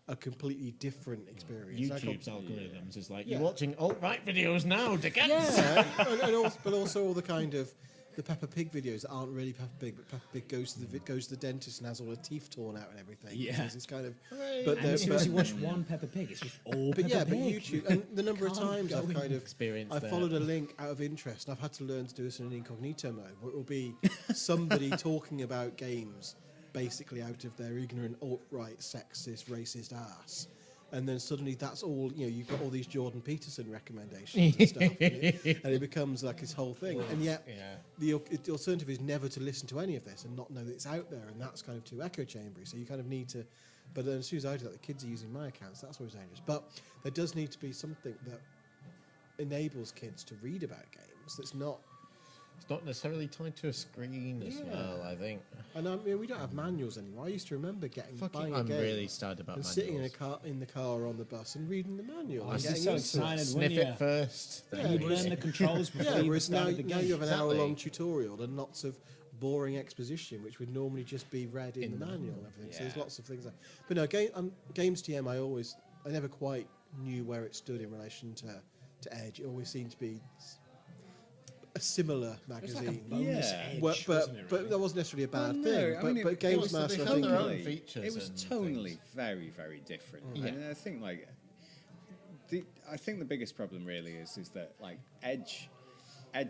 a completely different experience. Like, YouTube's algorithms is like, Yeah. you're watching alt-right videos now, dickheads! yeah, but also all the kind of the Peppa Pig videos that aren't really Peppa Pig, but Peppa Pig goes to the dentist and has all her teeth torn out and everything. Yeah. because it's kind of. Hooray. But And they're- as soon as you but- watch one Peppa Pig, it's just all But Peppa yeah, but Pig. YouTube and the number of Can't times I've go kind of Experience I've that. followed a link out of interest, and I've had to learn to do this in an incognito mode, where it will be somebody talking about games, basically out of their ignorant alt-right, sexist, racist ass, and then suddenly that's all, you've got all these Jordan Peterson recommendations and stuff, and it becomes like this whole thing. And yet, the alternative is never to listen to any of this and not know that it's out there, and that's kind of too echo chambery. So you kind of need to. But then as soon as I do that, the kids are using my accounts. That's always dangerous. But there does need to be something that enables kids to read about games. That's not. It's not necessarily tied to a screen as well, I think. And we don't have manuals anymore. I used to remember buying a I'm game really sad about and manuals. sitting in the car or on the bus and reading the manual. I and was getting so into it. excited Sniff when it first. Then you'd learn the controls before you whereas now started the game. you have an Exactly. hour-long tutorial and lots of boring exposition, which would normally just be read in the manual and everything. So there's lots of things. But no, Games TM, I never quite knew where it stood in relation to Edge. It always seemed to be a similar magazine. Bonus Yeah. Edge, Well, wasn't it, but really? that wasn't necessarily a bad Well, thing. no, I mean, but it Games was- Master, they I had think, their own features. It was and tonally things. very, very different. Yeah. And I think I think the biggest problem really is that like Edge,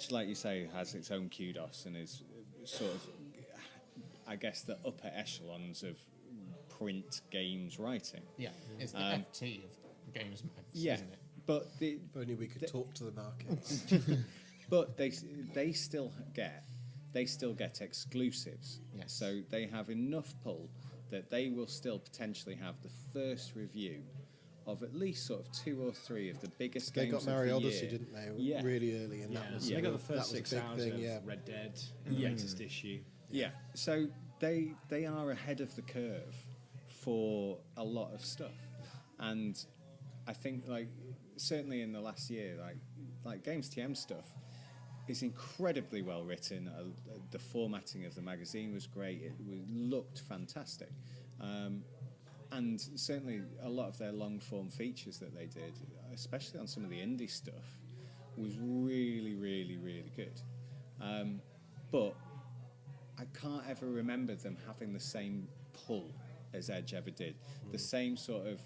like you say, has its own kudos and is sort of, I guess, the upper echelons of print games writing. Yeah, it's the FT of games mags, Yeah, isn't it? but if only we could talk to the markets. but they still get exclusives. Yes. So they have enough pull that they will still potentially have the first review of at least sort of 2 or 3 of the biggest They games got of Mario the Odyssey, year. didn't they? Yeah. Really early, and Yeah, that was they got the that first was a 6 big hours thing. of Yeah. Red Dead in the latest issue. Yeah. So they are ahead of the curve for a lot of stuff, and I think like certainly in the last year, like Games TM stuff is incredibly well written. The formatting of the magazine was great. It looked fantastic. And certainly a lot of their long form features that they did, especially on some of the indie stuff, was really, really, really good. But I can't ever remember them having the same pull as Edge ever did. The same sort of,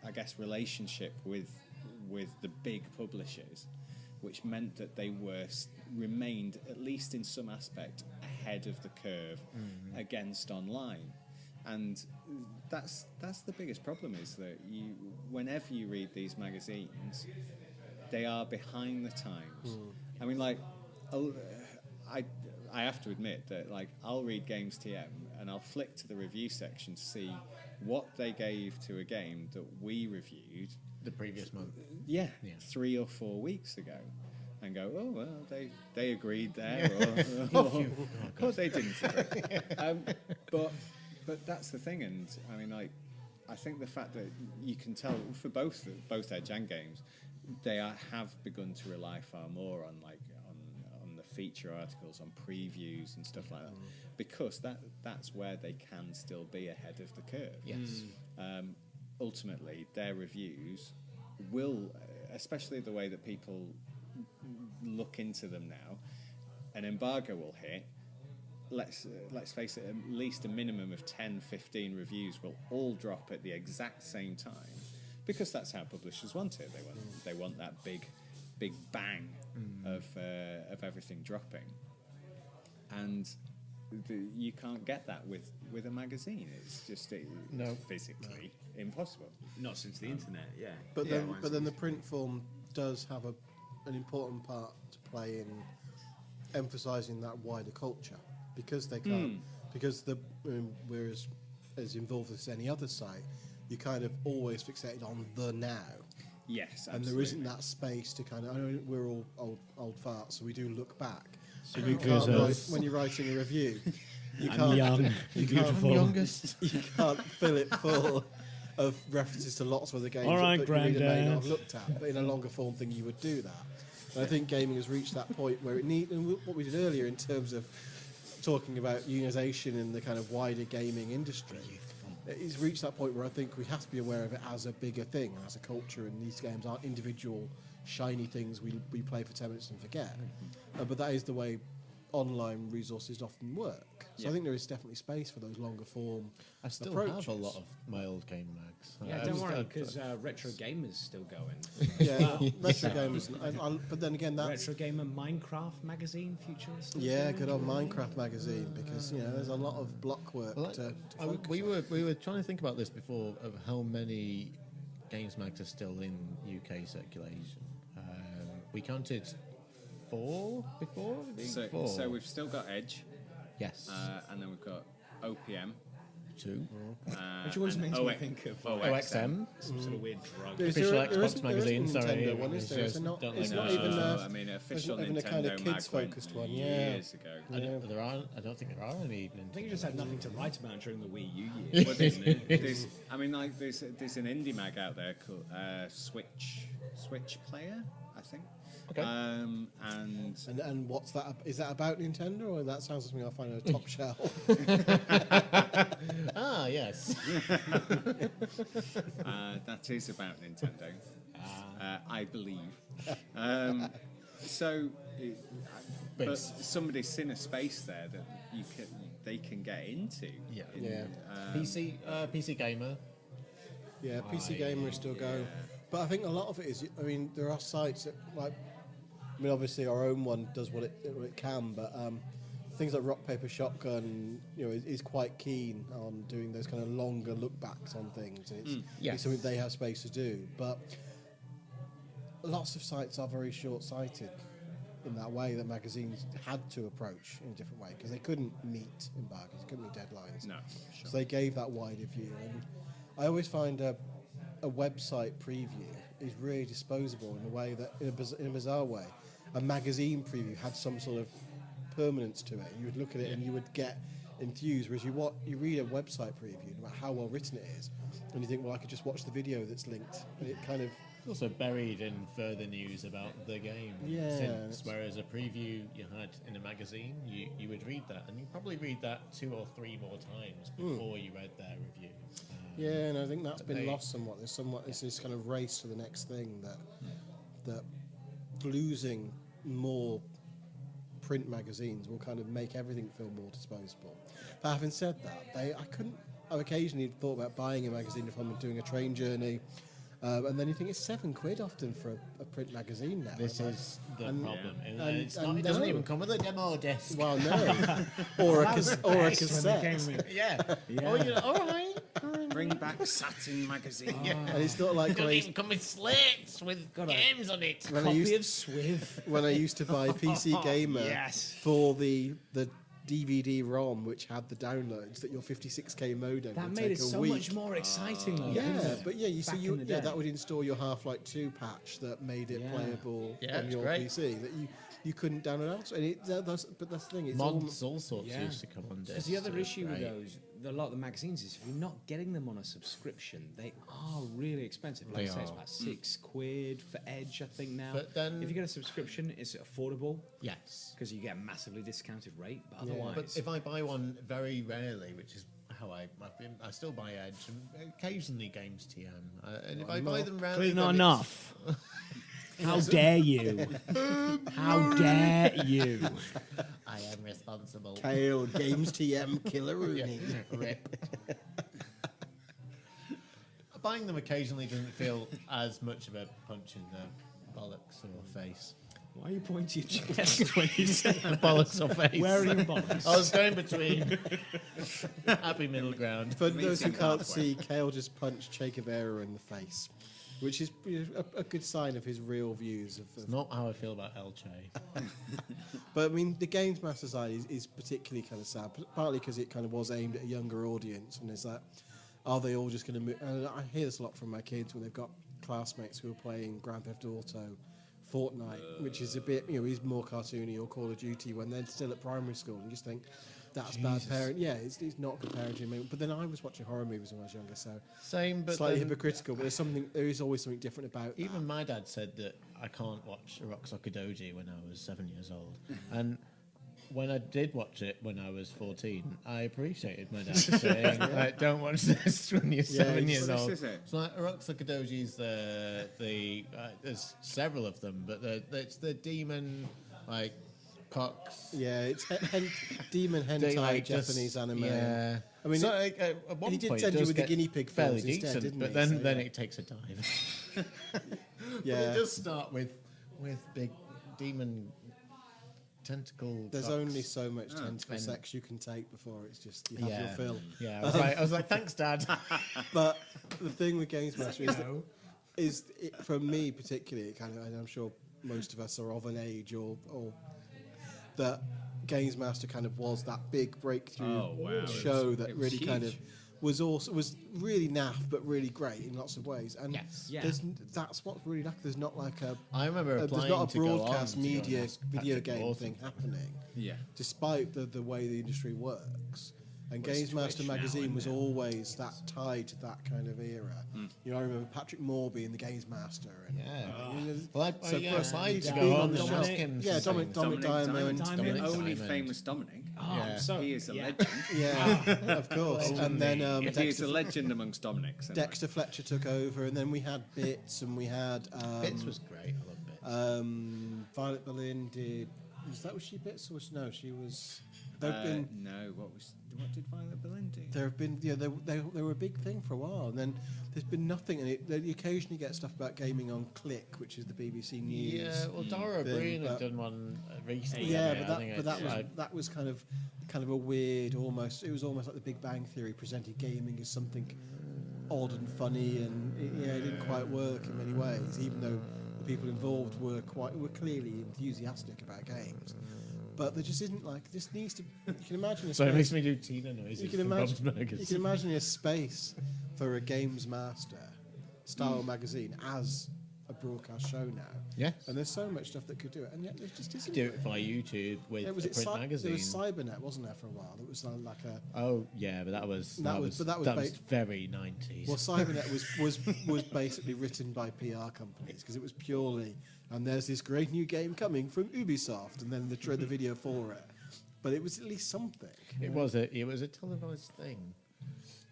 I guess, relationship with the big publishers, which meant that they remained, at least in some aspect, ahead of the curve against online. And that's the biggest problem, is that whenever you read these magazines, they are behind the times. I mean, like, I have to admit that, like, I'll read Games TM and I'll flick to the review section to see what they gave to a game that we reviewed The previous month. 3 or 4 weeks ago, and go, oh well, they agreed there, or they didn't agree. But that's the thing, and I mean, like, I think the fact that you can tell for both Edge and Games, they have begun to rely far more on on the feature articles, on previews and stuff like that, because that's where they can still be ahead of the curve. Yes. Ultimately, their reviews will, especially the way that people look into them now, an embargo will hit. Let's face it, at least a minimum of 10, 15 reviews will all drop at the exact same time, because that's how publishers want it. They want that big bang of everything dropping, and you can't get that with a magazine. It's just physically impossible. Not since the internet, yeah. But Yeah. then the print form does have an important part to play in emphasising that wider culture, because they can't, because we're as involved as any other site, you kind of always fixated on the now. Yes, absolutely. And there isn't that space to kind of, I know we're all old farts, so we do look back. So when you're writing a review, you I'm can't, young, you beautiful. you can't fill it full of references to lots of other games All right, that you reader may not Grandad. have looked at. But in a longer form thing, you would do that. And I think gaming has reached that point where and what we did earlier in terms of talking about unionization in the kind of wider gaming industry, it's reached that point where I think we have to be aware of it as a bigger thing, as a culture, and these games aren't individual shiny things we play for 10 minutes and forget. But that is the way online resources often work. So I think there is definitely space for those longer form I still approaches. have a lot of my old game mags. Yeah, I don't was- worry, I- because Retro Gamer's still going. Yeah, retro gamers. But then again, that's Retro Gamer Minecraft magazine, future. is still yeah, going. good old Minecraft magazine because there's a lot of block work Well, to I- focus we on. were trying to think about this before of how many games mags are still in UK circulation. We counted 4 before. I think? 4. So we've still got Edge, yes, and then we've got OPM. 2. Which always and makes me think of OXM. some sort of weird drug. Is Official there- there Xbox isn't- there magazine, isn't a sorry, Nintendo one, is there? it's It's not- don't it's like not that. even a- I mean, official not even a Nintendo kind of mag kids-focused went one, yeah. years ago. I don't think there are any. I think you just had nothing to write about during the Wii U Well, years. there's an indie mag out there called Switch Player, I think. Okay. And what's that? Is that about Nintendo, or that sounds like something I'll find on a top shelf? Ah, yes. That is about Nintendo, I believe. So, but somebody's seen a space there that they can get into. Yeah. Yeah. PC Gamer. Yeah, PC Gamer is still going. But I think a lot of it is, I mean, there are sites that, like, I mean, obviously our own one does what it can, but things like Rock, Paper, Shotgun, is quite keen on doing those kind of longer look backs on things. And it's something they have space to do. But lots of sites are very short-sighted in that way that magazines had to approach in a different way because they couldn't meet embargoes, couldn't meet deadlines. No, sure. So they gave that wider view. And I always find a website preview is really disposable in a way that, in a bizarre way, a magazine preview had some sort of permanence to it. You would look at it and you would get enthused, whereas you read a website preview, no matter how well written it is, and you think, well, I could just watch the video that's linked. And it kind of Also buried in further news about the game. Yeah, Since, whereas a preview you had in a magazine, you would read that, and you probably read that 2 or 3 more times before you read their review. yeah, and I think that's been they- lost somewhat. There's this kind of race to the next thing that losing more print magazines will kind of make everything feel more disposable. But having said that, I've occasionally thought about buying a magazine if I'm doing a train journey, and then you think it's £7 often for a print magazine now. This Like, is the and- problem. And, and- it's not, and it doesn't no. even come with a demo disc. well, no, or a cassette. Yeah. Oh, you know, all right. Bring back Satin magazine. And it's not like when Doesn't I, even come with slates with games on it. when I Copy used of Swiv. when I used to buy PC Gamer Yes. for the DVD-ROM, which had the downloads that your 56k modem That would made take it a so much much more exciting, though. Yeah, didn't it? but yeah, you see, Back in the day. that would install your Half-Life 2 patch that made it Yeah. playable Yeah, on it's your great. PC that you couldn't download elsewhere. And but that's the thing. It's Mods, all sorts Yeah. used to come on disc. Because the other so issue with great. those, a lot of the magazines is if you're not getting them on a subscription, they are really expensive. Like They I say, it's are. about £6 for Edge, I think now. But then- if you get a subscription, it's affordable Yes. because you get a massively discounted rate. But Yeah. otherwise, But if I buy one very rarely, which is how I still buy Edge and occasionally Games TM. And if I buy them rarely, clearly not then enough. How dare you? How dare you? I am responsible. Kale Games TM Killer Rooney. Rip. Buying them occasionally doesn't feel as much of a punch in the bollocks or face. Why are you pointing your chest when you say that? Bollocks or face. Where are your bollocks? I was going between happy middle ground. For those who Meeting can't halfway. see, Kale just punched Che Guevara in the face, which is a good sign of his real views of Not how I feel about Elche. But I mean, the Games Master side is particularly kind of sad, partly because it kind of was aimed at a younger audience, and is that are they all just going to move? And I hear this a lot from my kids when they've got classmates who are playing Grand Theft Auto, Fortnite, which is a bit, is more cartoony, or Call of Duty when they're still at primary school, and you just think that's bad parent. Yeah, it's not good parenting. But then I was watching horror movies when I was younger, so Same, but slightly then hypocritical. But there is always something different about that. even my dad said that I can't watch Rock Soccer Doji when I was 7 years old. And when I did watch it when I was 14, I appreciated my dad saying, like, don't watch this when you're 7 it's- years What old. is it? It's like Rock Soccer Doji's there's several of them, but it's the demon, like, cocks. Yeah, it's demon They, hentai like, just- Japanese anime. Yeah. I mean, so, like, at one he did point, send it you does with the get guinea pig fairly films instead, decent, didn't but he? then So, then yeah. it takes a dive. Yeah. But it does start with big demon tentacle. There's cocks. only so much tentacle and- sex you can take before it's just you have your Yeah. fill. Yeah, I was like, thanks, Dad. But the thing with Games Master is, No. for me particularly, kind of, and I'm sure most of us are of an age or that Games Master kind of was that big breakthrough Oh, wow. show that It was really kind of huge. was really naff but really great in lots of ways. And Yes. Yeah. that's what's really naff. There's not like I remember there's applying not a to go on broadcast to go and media ask video Patrick game Morton. thing happening. Yeah. Despite the way the industry works. And Well, it's Games Master Twitch now, magazine isn't was it? always that tied to that kind of era. You know, I remember Patrick Moore being the Games Master. And, Yeah. Well, I So yeah, plus, applied he's to been go on on the and show. ask him. Yeah, some Dominic things. Diamond. The only Diamond. famous Dominic. Oh, Yeah. so He is a yeah. legend. Yeah, of course. And then He is Dexter, a legend amongst Dominics. anyway. Dexter Fletcher took over, and then we had Bits, and we had Bits was great. I love Bits. Violet Berlin did. Was she Bits or was no? She was. There've been No, what did Violet Berlin do? there have been they were a big thing for a while, and then there's been nothing. And they occasionally get stuff about gaming on Click, which is the BBC News. Yeah, well, Dara thing, O'Brien had but- done one recently. Yeah, I think but it's, that was kind of a weird, almost. It was almost like the Big Bang Theory presented gaming as something odd and funny, and it didn't quite work in many ways. Even though the people involved were clearly enthusiastic about games, but there just isn't like this needs to. You can imagine a So it makes space. me do Tina noises. You can from Bob's imagine. Burgers. You can imagine a space for a Games Master style magazine as a broadcast show now. Yes. And there's so much stuff that could do it, and yet there just isn't. Do it via YouTube with Yeah, a was it print magazine. There was Cybernet, wasn't there, for a while? It was like a. Oh yeah, but that was That was very 90s. Well, Cybernet was basically written by PR companies because it was purely, and there's this great new game coming from Ubisoft, and then the video for it. But it was at least something. It was a televised thing.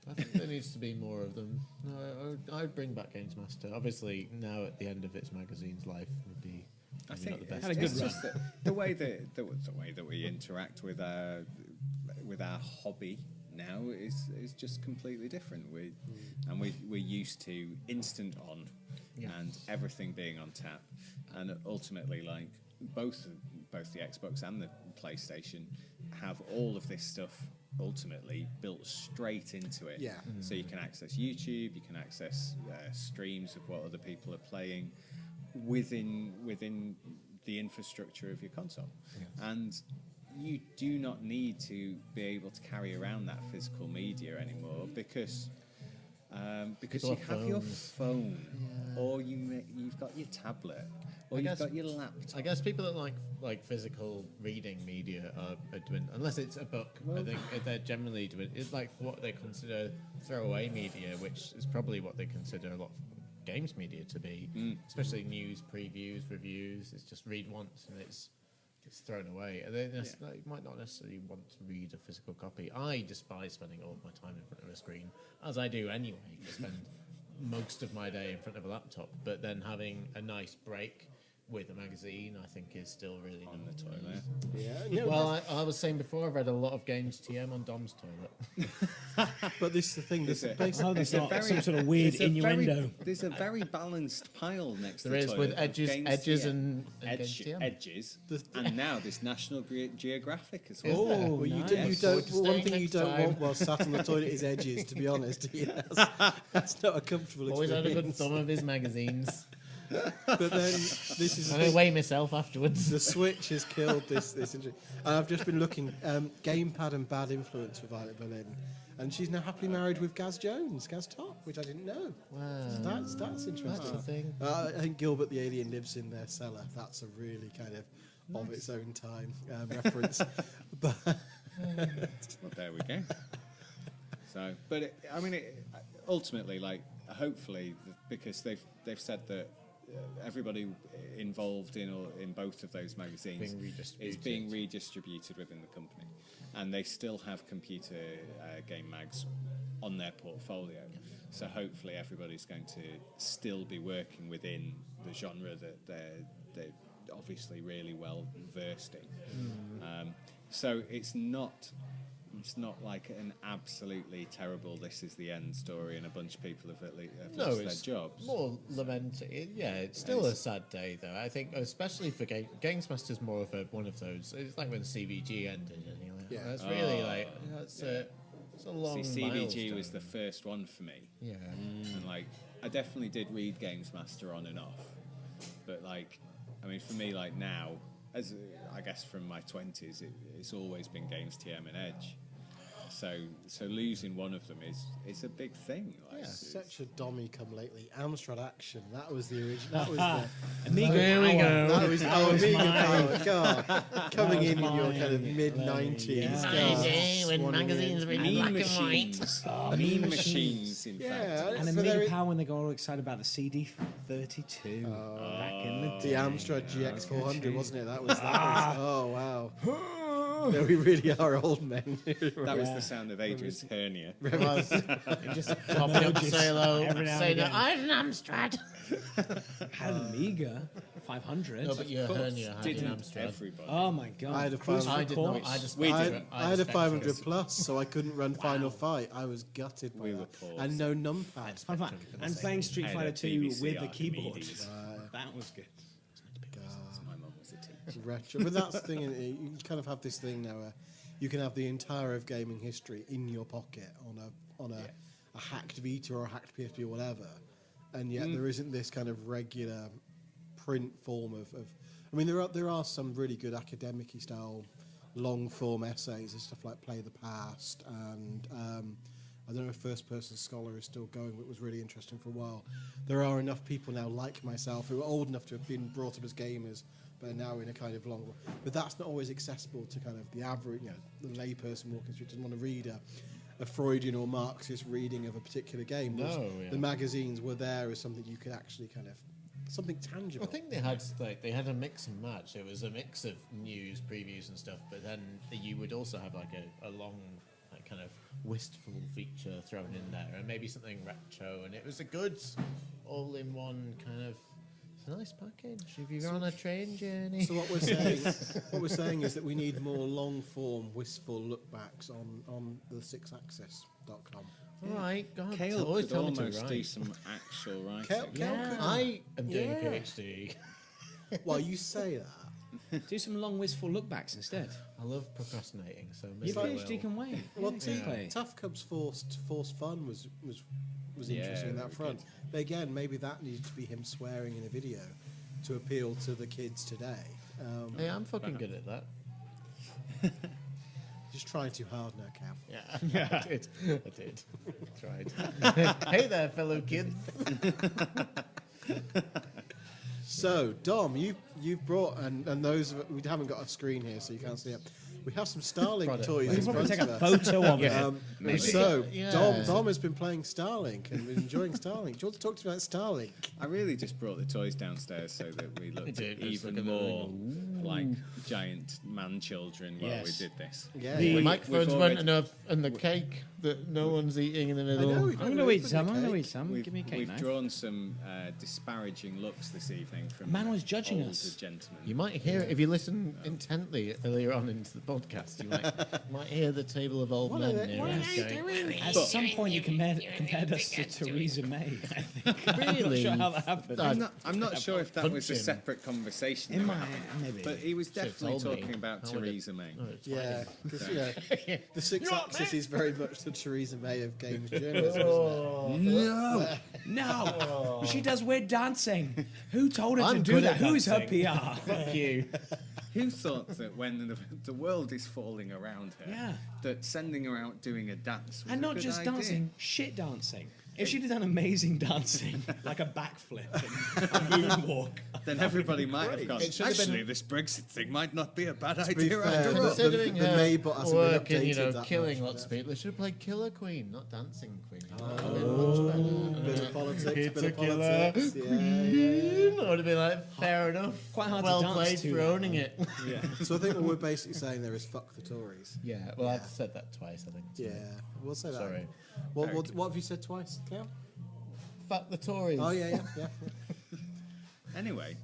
I think there needs to be more of them. No, I'd bring back Games Master. Obviously, now at the end of its magazine's life would be. I maybe think not the best. Had a good it's run. just that the way that we interact with our hobby now is just completely different. We're used to instant on Yeah. and everything being on tap, and ultimately like both the Xbox and the PlayStation have all of this stuff ultimately built straight into it. Yeah. So you can access YouTube, you can access streams of what other people are playing within the infrastructure of your console, and you do not need to be able to carry around that physical media anymore because People you have have your phones. phone, or you've got your tablet, or I you've guess- got your laptop. I guess people that like physical reading media are doing, unless it's a book. I think they're generally doing it's like what they consider throwaway media, which is probably what they consider a lot of games media to be, especially news, previews, reviews. It's just read once and it's thrown away. And they might not necessarily want to read a physical copy. I despise spending all of my time in front of a screen, as I do anyway. I spend most of my day in front of a laptop, but then having a nice break with a magazine, I think, is still really On nice. the toilet. Yeah. No, Well, I was saying before, I've read a lot of games TM on Dom's toilet. but this is the thing. This Is is it? basically. Oh, there's a not very- some sort of weird There's a innuendo. There's a very balanced pile next to There the is, toilet with of edges- games edges TM. and games TM. Edges, The- and now this National Geographic as Is well. there? Oh, Well, you, nice. do, you Look don't. forward to Well, one staying thing you next don't time. want while sat on the toilet is edges. To be honest, that's not a comfortable Always had a good experience. thumb of his magazines. But then this is the And I thing. weigh myself afterwards. The Switch has killed this. And I've just been looking. Gamepad and Bad Influence for Violet Berlin, and she's now happily married with Gaz Jones, Gaz Top, which I didn't know. Wow. So that's interesting. That's a thing. I think Gilbert the Alien lives in their cellar. That's a really kind of its own time reference. But Well, there we go. So, but ultimately, like, hopefully, because they've said that everybody involved in both of those magazines Being redistributed. is being redistributed within the company, and they still have computer game mags on their portfolio. So hopefully, everybody's going to still be working within the genre that obviously really well versed in. So it's not like an absolutely terrible "this is the end" story and a bunch of people have lost it's their jobs. more lamenting. Yeah, it's still a sad day though. I think, especially for Games Master's more of one of those. It's like when CBG ended, and you're like, that's really like it's a long. See, CBG milestone. was the first one for me. Yeah. And like I definitely did read Games Master on and off, but like I mean for me like now, as I guess from my 20s, it's always been Games TM and Edge. So losing one of them is a big thing. Like, Such a dummy come lately. Amstrad Action. That was the original. That was the Amiga There we Power. go. That was Amiga Power. God, coming in your kind of mid-90s. God. when magazines were in Meme black and machines. white. Meme machines, in fact. Yeah, And but Amiga there- Power when they got all excited about the CD32 back in the the day. Amstrad GX400, wasn't it? That was. Oh wow. No, we really are old men. That was the sound of Adrian's hernia. It just Popping up to say hello, every now and say that again. I'm an Amstrad. Had an Amiga 500. No, but your hernia had an Didn't Amstrad. everybody? Oh my god. I had a Cruise 500. I did not. Records. I just. We I, did. I had a 500 plus, so I couldn't run Final Fight. I was gutted by We that. were poor. And no numpad. Fun fact, and playing Street I had Fighter a 2 BBC with the keyboard. Archimedes. That was good. My mum was a teacher. Retro. But that's the thing, you kind of have this thing now where you can have the entire of gaming history in your pocket on a hacked Vita or a hacked PSP or whatever, and yet there isn't this kind of regular print form of I mean, there are some really good academic-y style long form essays and stuff like Play the Past, and I don't know if First Person Scholar is still going, but it was really interesting for a while. There are enough people now like myself who are old enough to have been brought up as gamers, but are now in a kind of long. But that's not always accessible to kind of the average, the layperson walking through. Doesn't want to read a Freudian or Marxist reading of a particular game. Whereas the magazines were there as something you could actually kind of something tangible. I think they had a mix and match. It was a mix of news, previews, and stuff. But then you would also have like a long, like, kind of wistful feature thrown in there, and maybe something retro. And it was a good, all-in-one kind of. It's a nice package if you're on a train journey. So what we're saying is that we need more long-form, wistful lookbacks on the TheSixthAxis.com. All right, God, Kale always could tell me to almost do write. some actual writing. Kale could- I am doing a PhD. Well, you say that. Do some long wistful lookbacks instead. I love procrastinating, so Your maybe I PhD will. can wait. Well, Yeah, exactly. Tough Cubs forced fun was Yeah, interesting in that very front. But again, maybe that needed to be him swearing in a video to appeal to the kids today. Hey, I'm fucking good at that. Just trying too hard now, Cam. Yeah, I did. Tried. Hey there, fellow kids. So, Dom, you've brought, and those we haven't got a screen here, so you can't see it. We have some Starlink Product toys You in can probably front take of a us. photo of it. So, Yeah. Dom has been playing Starlink and enjoying Starlink. Do you want to talk to me about Starlink? I really just brought the toys downstairs so that we looked did, just even look at more like giant man children while we Yes. did this. Yeah, The yeah. microphones we've weren't already- enough, and the cake that no one's eating in the middle. know, I'm going to eat some. I'm going to eat some. We've, Give me a cake we've knife. drawn some disparaging looks this evening from A man was judging older us. gentlemen. You might hear it if you listen intently earlier on into the podcast. You might hear the table of old men near us going. At some point, you compared us to Theresa May. I think. I'm not Really? sure how that happened. I'm not sure if that was a Punch him. separate conversation, In that my happened, maybe. but he was Should've definitely told me. talking about How would it- Theresa May. Oh, it's Yeah, fine. because the Six Axis is very much the Theresa May of games journalism, Oh. isn't it? No, she does weird dancing. Who told her I'm to do good that? at Who is her dancing. PR? Fuck you. Who thought that when the world is falling around her, Yeah. that sending her out doing a dance was And a not good just idea? dancing, shit dancing. If she'd have done amazing dancing, like a backflip and a moonwalk, Then everybody might have gone, It should have been- actually, this Brexit thing might not be a bad be idea fair, after the- all. Considering the her Maybot hasn't been work in, updated that killing much, lots of but- people, they should have played Killer Queen, not Dancing Queen. Bit of politics, It's bit a of killer politics. Yeah. That would have been like, fair enough. Quite hard to well dance played to for that owning it. So I think what we're basically saying there is fuck the Tories. Yeah, well, I've said that twice, I think. Yeah, we'll say that. Sorry. What have you said twice, Cam? Fuck the Tories. Oh yeah. Anyway,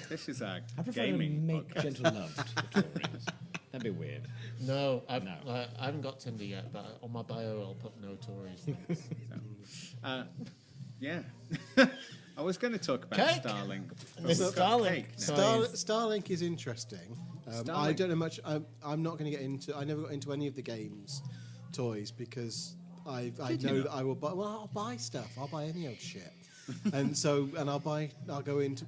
This is our I prefer gaming to make podcast. gentle love to the Tories. That'd be weird. No, I haven't got Tinder yet, but on my bio I'll put no Tories. Yeah. I was going to talk about Cake? Starlink. This is Starlink. Cake now. Starlink is interesting. I Starlink. don't know much. I'm not going to get into. I never got into any of the games toys because I know that I will buy. Well, I'll buy stuff. I'll buy any old shit. and I'll go into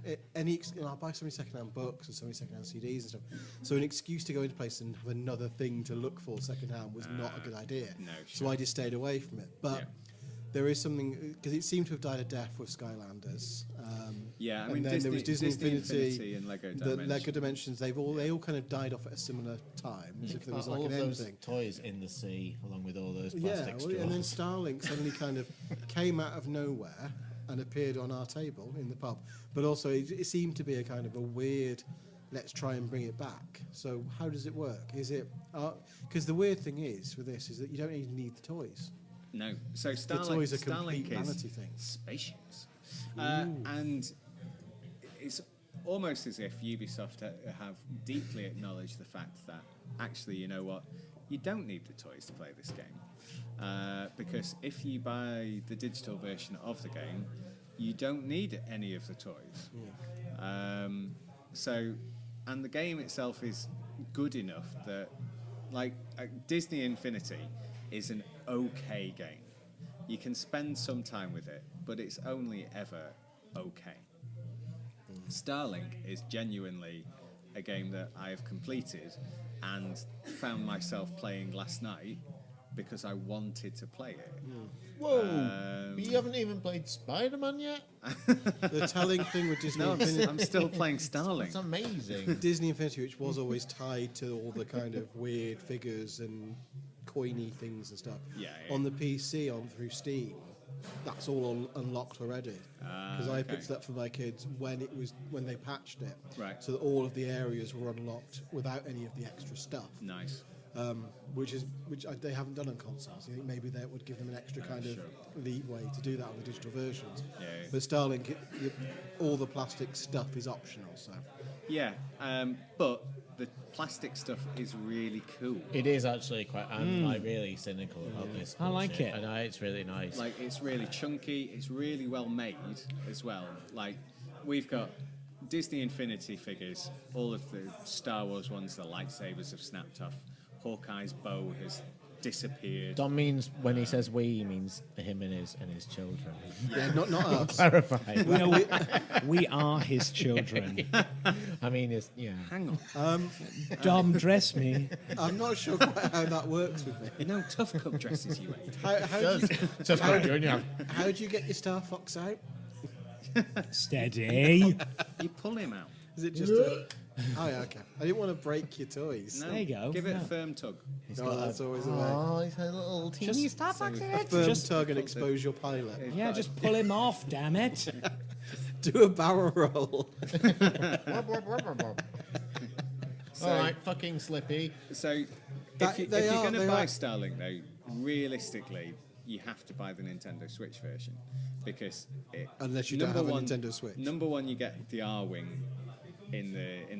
I'll buy so many secondhand books and so many secondhand CDs and stuff. So an excuse to go into place and have another thing to look for secondhand was not a good idea. No, So I just stayed away from it. But there is something because it seemed to have died a death with Skylanders. Yeah, I and mean, then there was Disney Infinity and Lego the Dimensions. Lego Dimensions. They all kind of died off at a similar time, as if there was all like of an end those thing. toys in the sea, along with all those Yeah, plastic straws. and then Starlink suddenly kind of came out of nowhere and appeared on our table in the pub. But also, it seemed to be a kind of a weird, let's try and bring it back. So how does it work? Is it because the weird thing is with this is that you don't even need the toys. No. So The toys are complete Starlink is vanity things. spaceships. And it's almost as if Ubisoft have deeply acknowledged the fact that actually, you know what, you don't need the toys to play this game. Because if you buy the digital version of the game, you don't need any of the toys. And the game itself is good enough that, like, Disney Infinity is an okay game. You can spend some time with it, but it's only ever okay. Starlink is genuinely a game that I have completed and found myself playing last night because I wanted to play it. Whoa! But you haven't even played Spider-Man yet? The telling thing with Disney No, Infinity. I'm still playing It's Starlink. amazing. Disney Infinity, which was always tied to all the kind of weird figures and coiny things and stuff. Yeah. On the PC, through Steam, that's all unlocked already. Because I picked it up for my kids when they patched it. Right. So that all of the areas were unlocked without any of the extra stuff. Nice. Which they haven't done on consoles. I think maybe that would give them an extra kind of leeway to do that on the digital versions. Yeah. But Starlink, all the plastic stuff is optional. So. Yeah, but the plastic stuff is really cool. It is actually quite. I'm like really cynical about this. I like bullshit. it. I know it's really nice. Like, it's really chunky, it's really well made as well. Like, we've got Disney Infinity figures, all of the Star Wars ones, the lightsabers have snapped off. Hawkeye's bow has disappeared. Dom means when he says we, he means him and his children. Yeah, not us. Clarify. We are his children. I mean, it's yeah. Hang on. Dom, dress me. I'm not sure quite how that works with me. No tough cup dresses you ate. How do you get your Star Fox out? Steady. You pull him out. Is it just a... Oh, yeah, okay. I didn't want to break your toys. No, There you go. Give it a No. firm tug. No, that's always a way. Oh, he's a little teeny Star Fox. A firm Just- tug and expose your pilot. Yeah, just pull him off, damn it. Do a barrel roll. All right, fucking Slippy. So, That- if they you're are- going to they buy are- Starlink, though, realistically, you have to buy the Nintendo Switch version because Unless you don't have a Nintendo Switch. Number one, you get the R-wing in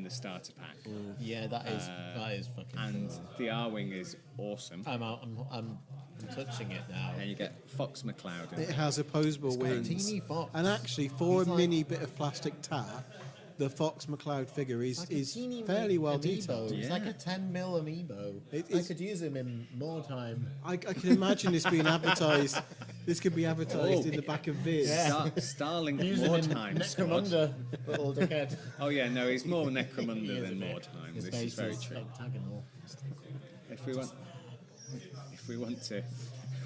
the starter pack, Yeah, that is fucking. and cool. the R-wing is awesome. I'm out. I'm touching it now. And you get Fox McCloud. In It there. has opposable got a wings. teeny fox. And actually, for He's a like- mini bit of plastic tar, the Fox McCloud figure is Like a teeny fairly well amiibo. detailed. It's Yeah. like a 10 mil amiibo. I it's- could use him in more time. I can imagine this being advertised. This could be advertised in the back of Viz. Starlink Use him more in time. Scott. Necromunda, little dickhead. Oh yeah, no, he's more Necromunda He is a than bit. more time. His This face is very is true. octagonal. If we want to,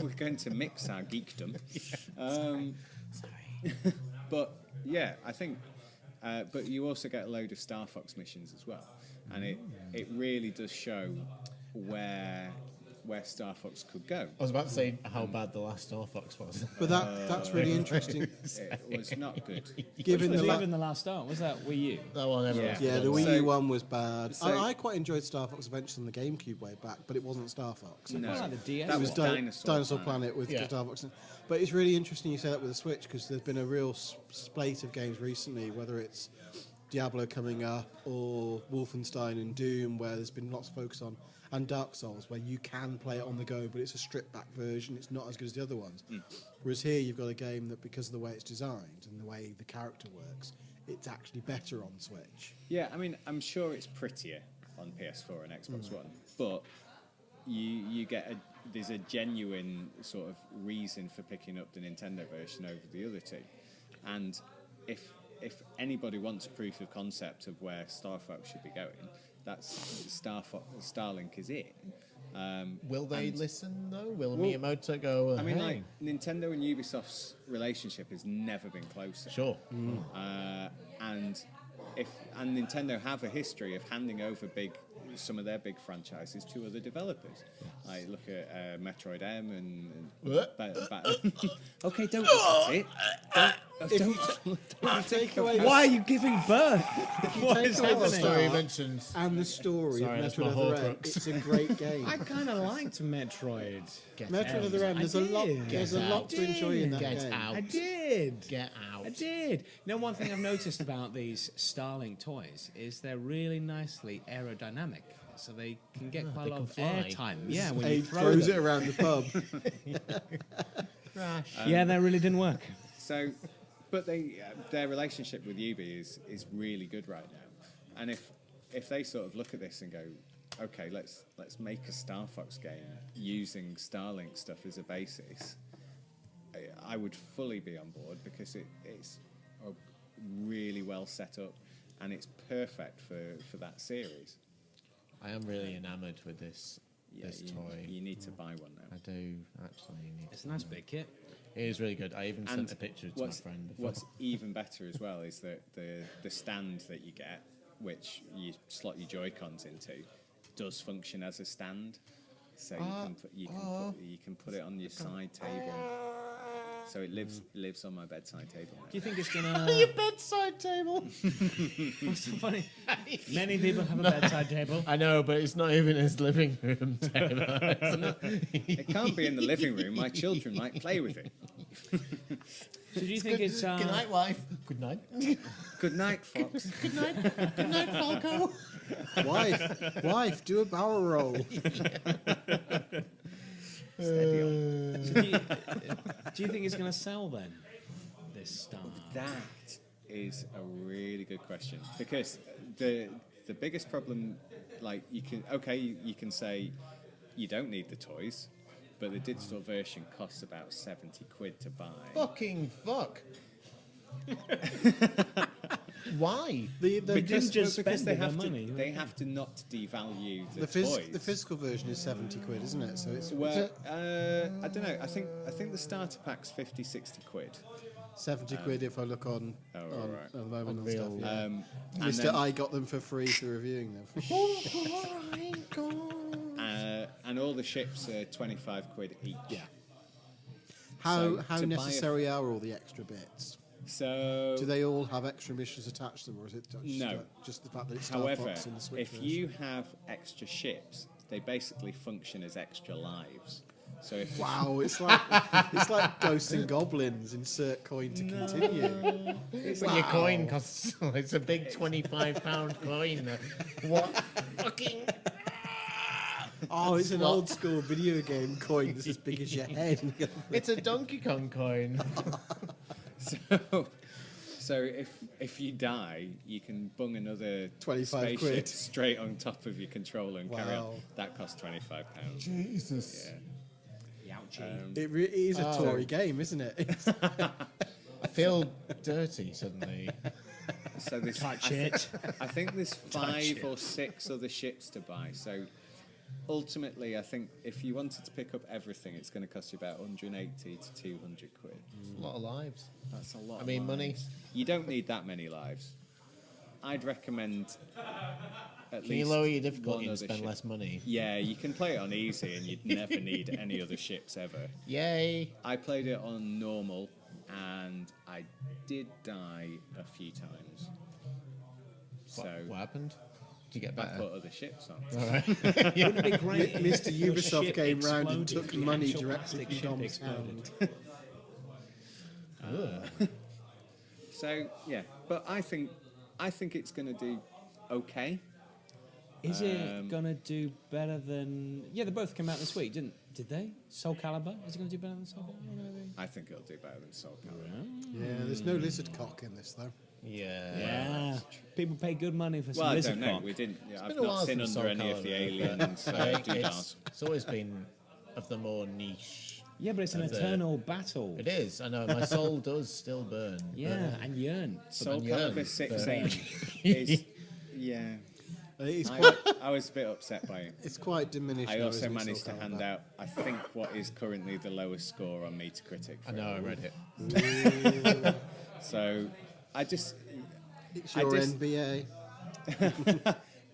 we're going to mix our geekdom. But yeah, I think. But you also get a load of Star Fox missions as well, and it really does show where Star Fox could go. I was about to say how bad the last Star Fox was. But that's really interesting. It was not good. Given Was the even the last Star? Was that Wii U? That one, everyone. yeah, the So- Wii U one was bad. so- I quite enjoyed Star Fox Adventures on the GameCube way back, but it wasn't Star Fox. No, like the DS that It was was one. Dinosaur Planet with Yeah. Star Fox. But it's really interesting you say that with the Switch because there's been a real spate of games recently, whether it's Diablo coming up, or Wolfenstein and Doom, where there's been lots of focus on, and Dark Souls, where you can play it on the go, but it's a stripped-back version. It's not as good as the other ones. Whereas here, you've got a game that, because of the way it's designed and the way the character works, it's actually better on Switch. Yeah, I mean, I'm sure it's prettier on PS4 and Xbox One, but you get there's a genuine sort of reason for picking up the Nintendo version over the other two, and if anybody wants proof of concept of where Star Fox should be going, that's Starlink is it. Will they listen though? Will Miyamoto go? I mean, "Hey." like Nintendo and Ubisoft's relationship has never been closer. Sure. And Nintendo have a history of handing over some of their big franchises to other developers. Like look at Metroid M and okay, don't look at it. Don't Take away Why are you giving birth? What is away the happening? Story mentioned. and the story Sorry, of that's my Metroid Other M, Horcrux. it's a great game. I kind of liked Metroid. Metroid Other M, there's a lot. did. There's a Get lot out. to enjoy in that Get game. out. I did. Get out. I did. You know, one thing I've noticed about these Starlink toys is they're really nicely aerodynamic, so they can get quite a they lot can of fly. airtime. Yeah, when you Abe throw throws them. it around the pub. Yeah, that really didn't work. So, but their relationship with Ubi is really good right now. And if they sort of look at this and go, okay, let's make a Star Fox game using Starlink stuff as a basis, I would fully be on board because it's really well set up and it's perfect for that series. I am really enamoured with this toy. You need to buy one now. I do actually need. It's a nice big kit. It is really good. I even And sent a picture to my friend. before. What's even better as well is that the stand that you get, which you slot your Joy-Cons into, does function as a stand. So you can put it on your side table. So it lives on my bedside table now. Do you think it's gonna? Your bedside table. What's so funny? Many people have a bedside table. I know, but it's not even his living room table. It can't be in the living room. My children might play with it. So do you think it's? Good night, wife. Good night. Good night, Fox. Good night. Good night, Falco. Wife, do a barrel roll. Steady on. So do you think it's going to sell then? This Star. That is a really good question because the biggest problem, like you can say you don't need the toys, but the digital version costs about £70 to buy. Fucking fuck. Why? The didn't just because spend they their have money. they have to not devalue the toys. the physical version is £70, isn't it? So it's Well, I don't know. I think the starter pack's 50-60 quid. £70 if I look on right. at the moment and Unreal. stuff. Yeah. And Mr. then- I got them for free through reviewing them. and all the ships are 25 quid each. Yeah. So, How to buy a- necessary are all the extra bits? So Do they all have extra missions attached to them, or is it just the fact that it's Star however, Fox in the Switch if version? you have extra ships, they basically function as extra lives. So if Wow, it's like Ghosts and Goblins. Insert coin to continue. When your coin costs, it's a big £25 coin. What? Fucking. Oh, it's an old school video game coin that's as big as your head. It's a Donkey Kong coin. So if you die, you can bung another 25 spaceship quid. straight on top of your controller and carry on. Wow. That costs £25. Jesus. Yeah. Ouchie. It is a Tory game, isn't it? I feel dirty suddenly. So there's, Touch it. I think there's 5 or 6 other ships to buy. So ultimately, I think if you wanted to pick up everything, it's going to cost you about 180 to 200 quid. A lot of lives. That's a lot. I mean, of money. lives. You don't need that many lives. I'd recommend at Can you least lower your one difficulty and other spend ship. less money? Yeah, you can play it on easy, and you'd never need any other ships ever. Yay. I played it on normal, and I did die a few times. So What happened? Did you get I better? put other ships on. Wouldn't it be great if Mr. your Ubisoft ship came round and exploded, took the money actual directly plastic from ship Dom's exploded? hand. So yeah, but I think I think it's going to do okay. Is it gonna do better than? Yeah, they both came out this week, did they? Soul Calibur. Is it gonna do better than Soul Calibur? Maybe? I think it'll do better than Soul Calibur. Yeah, there's no lizard cock in this though. Yeah. People pay good money for some Well, I lizard don't know. cock. We didn't. Yeah, I've been a while not seen since under Soul any of the Calibur, aliens. It's always been of the more niche. Yeah, but it's an eternal battle. It is. I know. My soul does still burn. Yeah, and yearn. Soul But then, Calibur yeah, 16 is. Yeah. It's I, quite, I was a bit upset by it. it's quite diminished. I now, also isn't it, managed to Soul hand Calibur? out, I think, what is currently the lowest score on Metacritic. I know. I read it. So I just. It's I your just- NBA.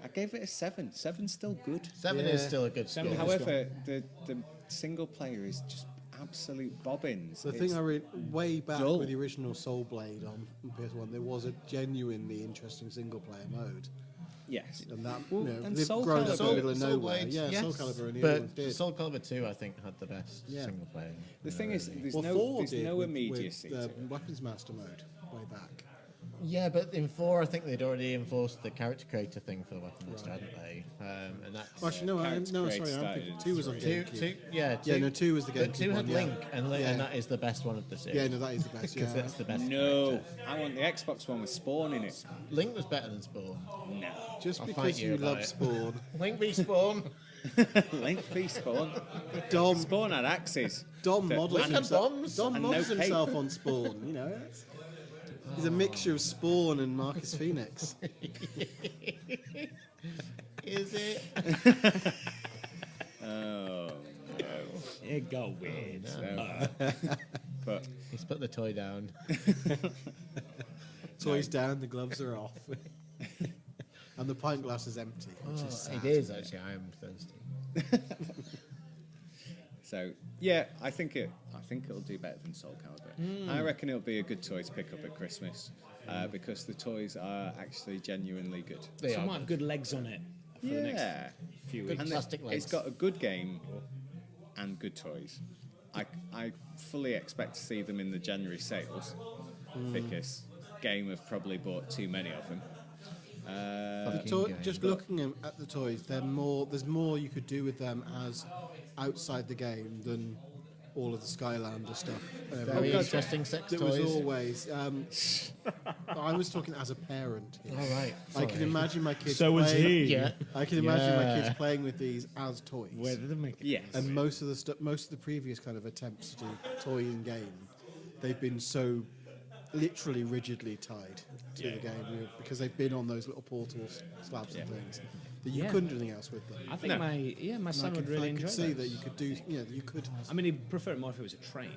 I gave it a 7. 7's still good. 7 Yeah. is still a good score. However, the single player is just absolute bobbins. The It's- thing I read way back dull. with the original Soul Blade on PS1, there was a genuinely interesting single player mode. Yes. And that, Well, they've Soul grown up in Calibur- the middle of Soul nowhere. Blades, Yeah, yes. Soul Calibur and the other ones But did. Soul Calibur 2, I think, had the best Yeah. single player. The thing is, there's Well, no, 4 there's did no with immediacy. to the it. Weapons Master mode way back. Yeah, but in 4, I think they'd already enforced the character creator thing for the Weapon Master, hadn't they? And that's Actually, no, Character no, Create sorry, I'm started thinking in 2 was on 3. two, GameCube. two, yeah, Yeah, no, 2 was the but GameCube 2 had one, yeah. Link, and Yeah. that is the best one of the series. Yeah, no, that is the best. because Yeah. that's the best. No, character. I want the Xbox one with Spawn in it. Link was better than Spawn. No. Just I'll because fight you you about love it. Spawn, Link v Spawn. Link v Spawn. Dom Spawn had axes. Dom That- models Link had himself. bombs Dom and models no cape. himself on Spawn. You know, it's- he's a mixture of Spawn and Marcus Phoenix. Is it? Oh, It got weird. no. But He's put the toy down. Toys down, the gloves are off, and the pint glass is empty. Which is sad. It is actually. I am thirsty. so yeah, I think it'll do better than Soul Calibur. I reckon it'll be a good toy to pick up at Christmas because the toys are actually genuinely good. They So it are might have good legs on it for the next Yeah. few Good weeks. And plastic legs. it's got a good game and good toys. I fully expect to see them in the January sales because Game have probably bought too many of them. Fucking game. Just looking at the toys, there's more you could do with them as outside the game than all of the Skylander stuff. Very interesting sex There toys. was always. I was talking as a parent. All right. I can imagine my kids. So was playing, he. Yeah. I can imagine my Yeah. kids playing with these as toys. Where did they make it? Yes. And most of the previous kind of attempts to do toy in game, they've been so literally rigidly tied to the game because they've been on those little portal slabs and things that you Yeah. couldn't do anything else with them. I think my son would really I enjoy could see those. that you could do, that you could I mean, he'd prefer it more if it was a train.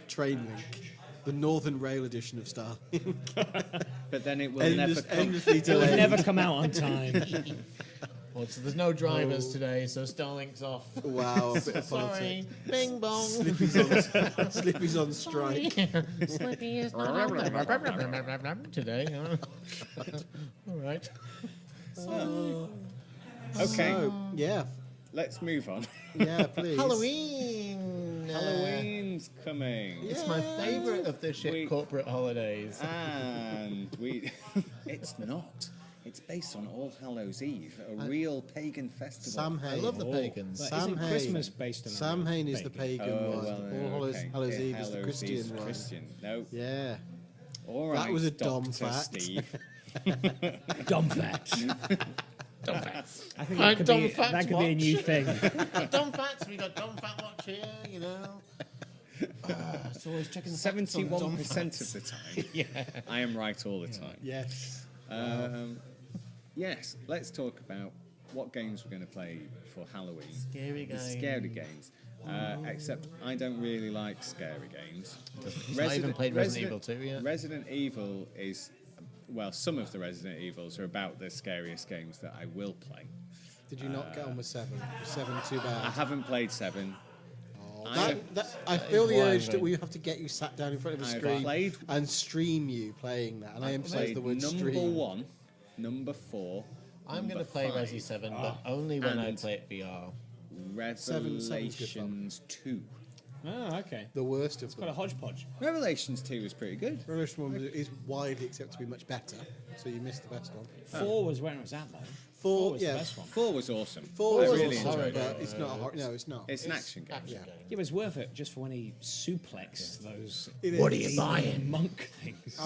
train link, the Northern Rail edition of Starlink, But then it will never come. endlessly It would delayed. never come out on time. Well, so there's no drivers today, so Starlink's off. Wow, a bit of Sorry. politics. Bing bong. Slippy's on strike. Slippy is not today. All right. Okay, So, yeah, let's move on. yeah, please. Halloween. Halloween's coming. It's my favourite of the shit We- corporate holidays. And we. It's not. It's based on All Hallows Eve, a real pagan festival. Samhain. I love the pagans. But Samhain. isn't Christmas based on Samhain is the pagan Oh, one. well, All Hallows, okay. Hallows Yeah, Eve is the Hallows Christian Eve's one. Christian. No. Yeah. All right. That was a dumb Dr. fact. Steve. Dumb facts. Dumb facts. I think Right, that dumb could, be, facts that could be a new watch. thing. Dumb facts. We got dumb fat watch here. You know. It's always checking the facts on dumb 71% facts. of the time. I am right all the time. Yes. Yes, let's talk about what games we're going to play for Halloween. Scary The games. Scary games. Except I don't really like scary games. I haven't played Resident Evil 2 yet. Resident Evil is, well, some of the Resident Evils are about the scariest games that I will play. Did you not get on with 7? Was 7 too I bad? haven't played 7. I I feel the why urge I'm that we have to get you sat down in front of a I've screen played- and stream you playing that. And I emphasize played the word number stream. 1, number 4. I'm going to number play 5, Resi 7, but only when I And- play it VR. Seven's good fun. Revelations 2. Oh, okay. The worst of It's got a them. hodgepodge. Revelations 2 was pretty good. Revolution 1 is widely accepted to be much better, so you missed the best one. 4 was when it was out, though. 4, was yeah. the best one. 4 was awesome. 4 I is really also horror, enjoyed it. but it's not a horror. No, it's not. It's an action game. yeah. It was worth it just for when he suplexed those It What are is. you buying? monk things.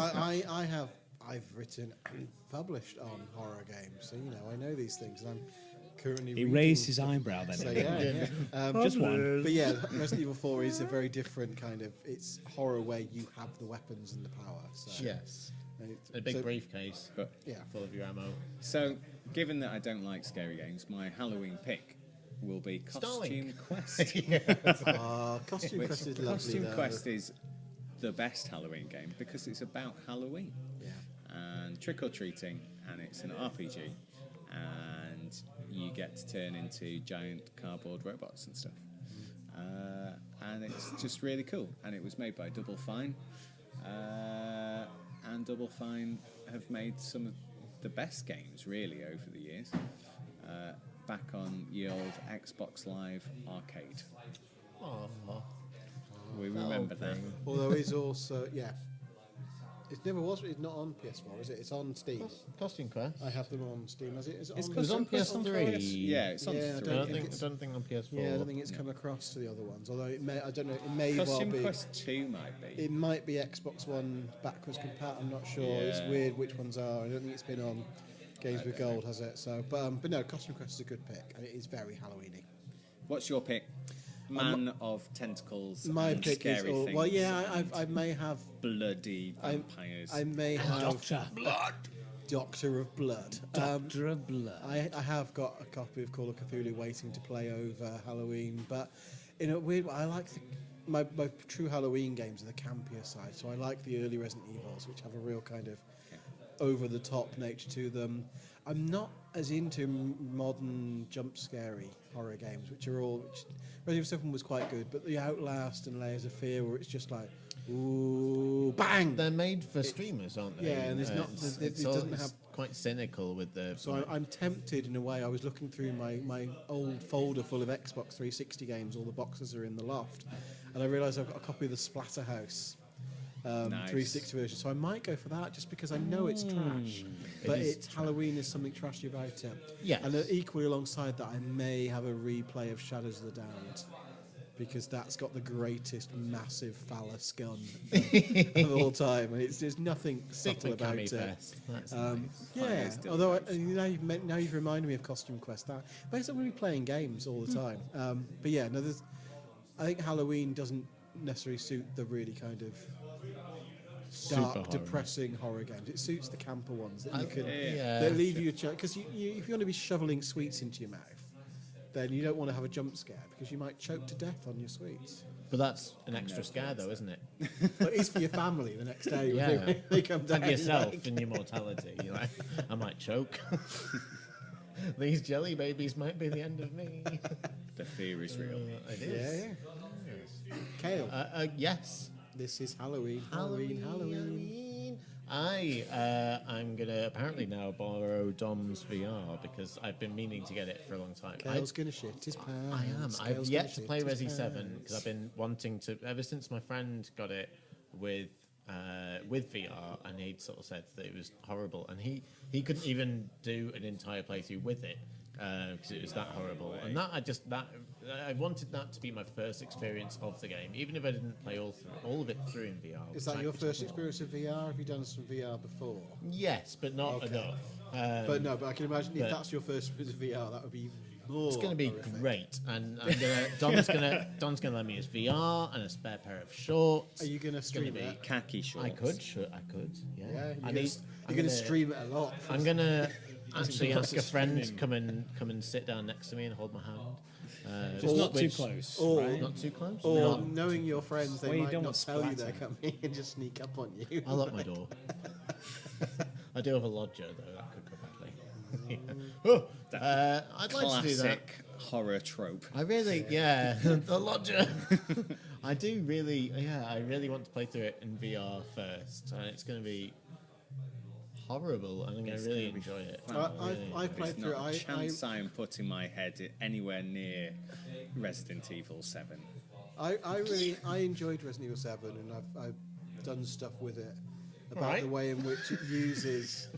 I've written and published on horror games, so you know I know these things, and I'm currently. He reading- raised his eyebrow then. So, yeah. Just one. But yeah, Resident Evil 4 is a very different kind of. It's horror where you have the weapons and the power. So. Yes. And A big so- briefcase But, Yeah. full of your ammo. so, given that I don't like scary games, my Halloween pick will be Costume Quest. Costume Which Quest is lovely. Costume though. Quest is the best Halloween game because it's about Halloween Yeah. and trick or treating, and it's an RPG, and you get to turn into giant cardboard robots and stuff. And it's just really cool. And it was made by Double Fine, and Double Fine have made some of the best games really over the years. Back on the old Xbox Live arcade. We remember that. Although it's also it never was. It's not on PS4, is it? It's on Steam. Costume Quest. I have them on Steam. Is it It's on? It was on PS3. Yeah, it's on Yeah, I I 3. don't think think, it's- I don't think on PS4. Yeah, I don't think it's come across to the other ones. Although it may, I don't know. It may Costume well be. Quest 2 might be. It might be Xbox One backwards compat. I'm not sure. It's Yeah. weird which ones are. I don't think it's been on Games with Gold, has it? So, but no, Costume Quest is a good pick, and it is very Halloweeny. What's your pick? Man of tentacles. My and pick is scary all, things. well, yeah. I may have. Bloody vampires. I may have Doctor. Doctor of Blood. Doctor of Blood. I have got a copy of Call of Cthulhu waiting to play over Halloween, but in a weird way, I like my true Halloween games are the campier side. So I like the early Resident Evils, which have a real kind of over-the-top nature to them. I'm not as into modern jump-scary horror games, which are all. Resident Evil 7 was quite good, but the Outlast and Layers of Fear, where it's just like, ooh, bang! They're made for streamers, aren't they? Yeah, and there's not- it doesn't have- quite cynical with the. So I'm tempted in a way. I was looking through my old folder full of Xbox 360 games. All the boxes are in the loft, and I realised I've got a copy of the Splatterhouse Nice. 360 version. So I might go for that just because I know it's trash, but is it's Halloween. Is something trashy about it. Yes. And equally alongside that, I may have a replay of Shadows of the Damned. Because that's got the greatest massive phallus gun of all time, and there's nothing subtle about it. Fest. That's Yeah, Fire still although now you've reminded me of Costume Quest. That basically we're playing games all the time. But yeah, no, I think Halloween doesn't necessarily suit the really kind of Super dark, horror. depressing horror games. It suits the camper ones that you can yeah. that leave you a chance. Because if you want to be shoveling sweets into your mouth, then you don't want to have a jump scare because you might choke to death on your sweets. But that's an extra scare, though, isn't it? But it's for your family the next day. Yeah. When they come down. And yourself like- in your mortality. You're like, I might choke. These jelly babies might be the end of me. The fear is real. It Yeah, is. yeah. Kale, Yes. this is Halloween. Halloween. I'm gonna apparently now borrow Dom's VR because I've been meaning to get it for a long time. Kale's gonna shit his pants. I am. I've Kale's yet gonna to shit play his Resi 7 pants. because I've been wanting to ever since my friend got it with VR, and he'd sort of said that it was horrible, and he couldn't even do an entire playthrough with it because it was that horrible. And I wanted that to be my first experience of the game, even if I didn't play all of it through in VR. Is that your which first is experience of VR? Have you done some VR before? Yes, but not Okay. enough. But I can imagine if but- that's your first experience of VR, that would be more. It's going to be horrific. great, and Don's gonna lend me his VR and a spare pair of shorts. Are you gonna It's gonna stream it? Khaki shorts. I could, yeah. Yeah, I you're need- I'm gonna stream it a lot. I'm gonna actually because ask a it's friend streaming. come and sit down next to me and hold my hand. Just not too which- close. or- right? Not too close. Or Not- knowing your friends, they Well, you might don't not want tell you they're splatter. coming and just sneak up on you. I'll lock my door. I do have a lodger though. That could go badly. Oh, I'd like to do that. Classic horror trope. I really, yeah, the lodger. I do really, I really want to play through it in VR first, and it's going to be horrible, and I'm going to really enjoy it. I've played There's through not it. a chance I'm putting my head anywhere near Resident Evil 7. I enjoyed Resident Evil 7, and I've done stuff with it about Alright. the way in which it uses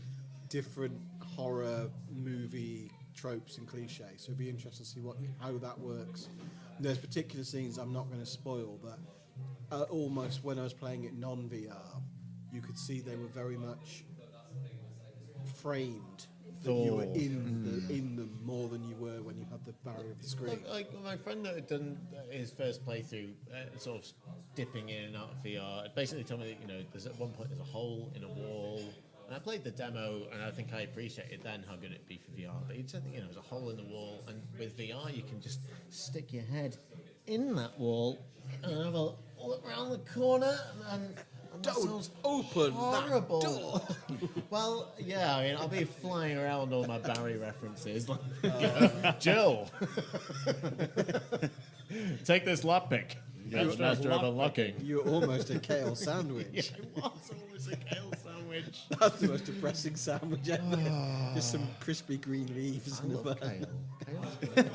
different horror movie tropes and cliches. So it'd be interesting to see how that works. There's particular scenes I'm not going to spoil, but almost when I was playing it non-VR, you could see they were very much framed. That you were in them more than you were when you had the barrier of the screen. Like my friend that had done his first playthrough, sort of dipping in and out of VR, basically told me that there's at one point there's a hole in a wall, and I played the demo, and I think I appreciated then how good it'd be for VR. But he said that there's a hole in the wall, and with VR you can just stick your head in that wall and have a look around the corner, and that sounds open horrible. That door. Well, yeah, I mean, I'll be flying around all my Barry references. Like, Jill, take this lockpick. Yes, master of unlocking. You were almost a kale sandwich. Yeah, I was almost a kale sandwich. That's the most depressing sandwich ever. Just some crispy green leaves. I in the love bun. kale.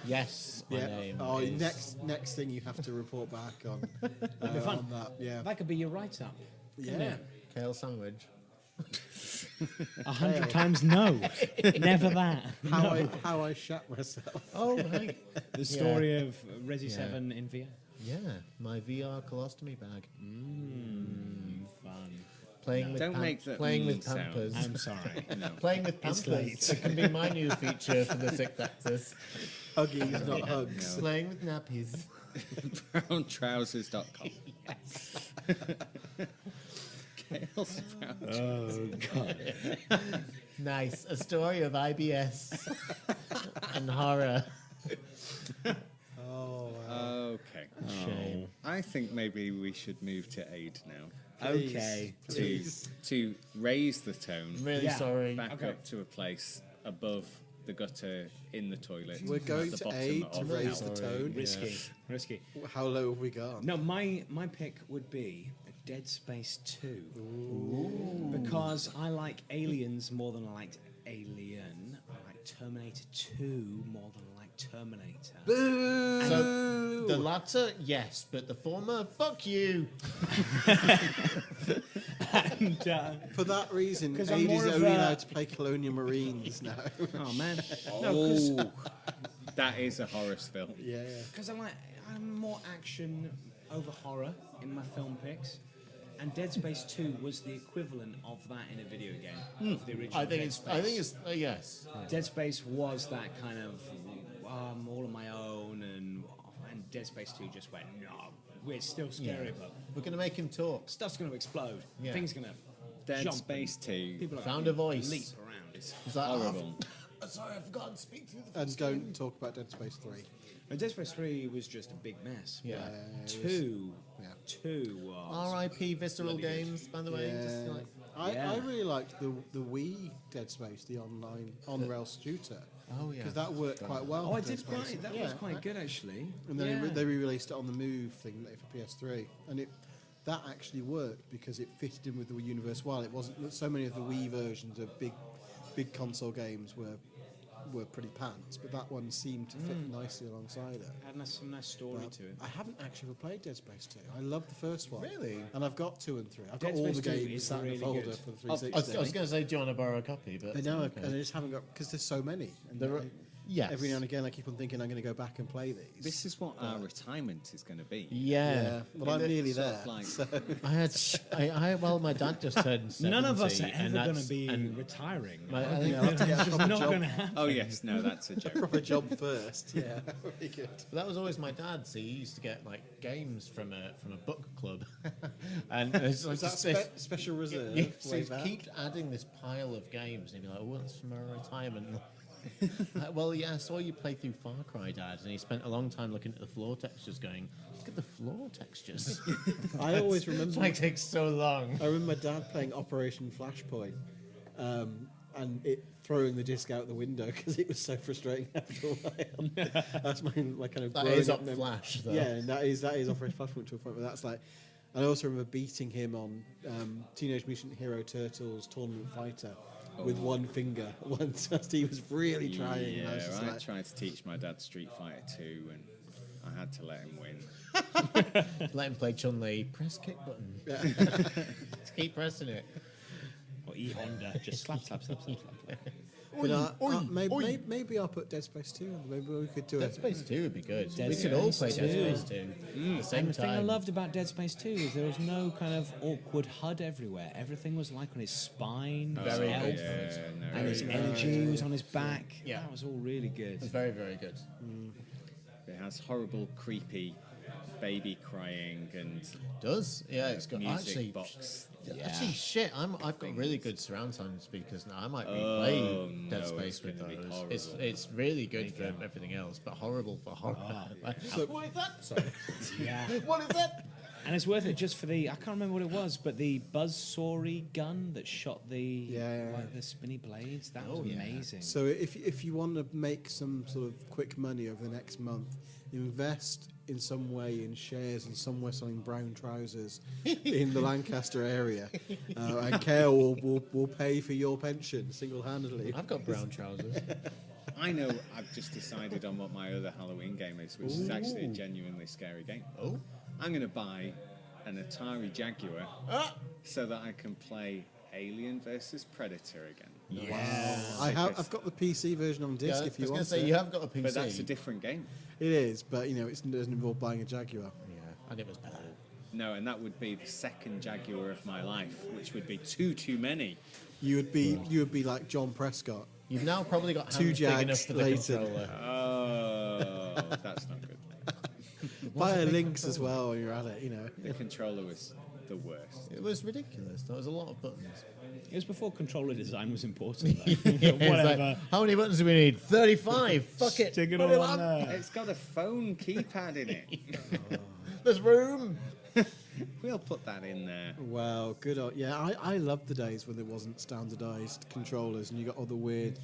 Yes, my name is... Next thing you have to report back on, be fun. on that. Yeah. That could be your write-up. Yeah. Kale sandwich. 100 times no. Never that. How I shat myself. Oh, hey. The story of Resi 7 in VR. Yeah, my VR colostomy bag. Fun. Playing with Don't make the playing with sound. Pampers. I'm sorry. Playing with It's Pampers. late. It can be my new feature for the Sixth Axis. Huggies, not hugs. Playing with nappies. Browntrousers.com. Kale sprout. Oh, God. Nice. A story of IBS and horror. Oh, wow. Okay. Shame. I think maybe we should move to aid now. Please. Okay. To raise the tone I'm really Yeah. sorry. back Okay. up to a place above the gutter in the toilet. We're going at the to bottom aid to of raise hell. the tone. Risky. How low have we gone? No, my pick would be Dead Space 2. Because I like Aliens more than I liked Alien. I like Terminator 2 more than I like Terminator. Boo! So the latter, yes, but the former, fuck you. And, For that reason, 'Cause I'm Aid is more of only a- allowed to play Colonial Marines now. oh, man. Oh, that is a horror film. Yeah. Because I'm more action over horror in my film picks. And Dead Space 2 was the equivalent of that in a video game. Of the original I think Dead it's. Space. I think it's. Yes. Dead Space was that kind of all on my own, and Dead Space 2 just went, no, it's still scary, but We're gonna make him talk. stuff's going to explode. Yeah. Things going to Dead jump. Space 2. People are Found gonna a voice. leap around. He's like, Horrible. Oh, sorry, I forgot to speak through the. And don't talk about Dead Space 3. And Dead Space 3 was just a big mess. Yeah. Two Yeah. was R.I.P. Visceral bloody good. Games, by the way. Yeah. Just like, I really liked the Wii Dead Space, the online on-rail shooter. Oh, yeah. Because that worked quite well. Oh, I for Dead did Space. quite. That Yeah. was quite good actually. And then yeah. they re-released it on the Move thing for PS3, and that actually worked because it fitted in with the Wii universe well. It wasn't so many of the Wii versions of big console games were pretty pants, but that one seemed to fit nicely alongside it. Had some nice story But to it. I haven't actually ever played Dead Space 2. I love the first one. Really? And I've got 2 and 3. I've Dead got all Space the 2 games is sat in really a folder good. for the I was 360. going to say, do you want to borrow a copy? But I know, okay. and I just haven't got, because there's so many. And There are- yes. every now and again I keep on thinking I'm going to go back and play these. This is what our retirement is going to be. Yeah. Well, I'm nearly Sort there. of like- So. Well, my dad just turned 70. None of us are and ever going to that's- be and retiring. I think Yeah, I'll have to get a It's proper not job. going to happen. Oh, yes. No, that's a joke. Proper job first. Yeah, very good. that was always my dad's. He used to get like games from a book club, and it's like Was that just this- special reserve? Yeah, so way he back? keeps adding this pile of games, and he'd be like, "Oh, that's from our retirement." Like, well, yeah, I saw you play through Far Cry, Dad, and he spent a long time looking at the floor textures, going, "Look at the floor textures." I always It's remember. like takes so long. I remember my dad playing Operation Flashpoint, and it throwing the disc out the window because it was so frustrating after a while. That's my kind of That growing is up up mem- Flash, though. Yeah, and that is Operation Flashpoint to a point where that's like. I also remember beating him on Teenage Mutant Hero Turtles Tournament Fighter with one finger once. He was really trying. And I Yeah, was just I like, tried to teach my dad Street Fighter 2, and I had to let him win. Let him play Chun-Li. Press kick button. Just keep pressing it. Or E Honda, just slap, slap, slap, slap, slap. Maybe I'll put Dead Space 2 on. Maybe we could do Dead it. Space 2 would be good. Dead We could all Space play Dead 2. Space 2 at the same And the thing I time. loved about Dead Space 2 is there was no kind of awkward HUD everywhere. Everything was like on his spine, his Very health, good. and his energy was on his back. Yeah. That was all really good. It's very, very good. It has horrible, creepy baby crying and Does it's got music actually. box. Actually, shit! I've got really good surround sound speakers now. I might Oh, replay Dead no, Space it's with gonna be those. horrible. It's really good for everything else, but horrible for horror. What is that? Sorry. Yeah. What is that? And it's worth it just for the, I can't remember what it was, but the buzzsaw gun that shot the like the spinny blades. That was amazing. So if you want to make some sort of quick money over the next month, invest in some way in shares in somewhere selling brown trousers in the Lancaster area, and Kale will pay for your pension single-handedly. I've got brown trousers. I know I've just decided on what my other Halloween game is, which is actually a genuinely scary game. Oh. I'm going to buy an Atari Jaguar so that I can play Alien versus Predator again. I've got the PC version on disc if you I was want going to say, it. you have got a PC. But that's a different game. It is, but it doesn't involve buying a Jaguar. Yeah, and it was bad. No, and that would be the second Jaguar of my life, which would be too many. You would be like John Prescott. You've now probably got Two hands big enough Jags for the later. controller. Oh, that's not good. Buy a Lynx as well when you're at it. The controller was the worst. It was ridiculous. There was a lot of buttons. It was before controller design was important. Though. It's Whatever. like, how many buttons do we need? 35. Fuck it. Stick it Put all it on on. there. It's got a phone keypad in it. There's room. We'll put that in there. Wow, good. I loved the days when there wasn't standardized controllers and you got all the weird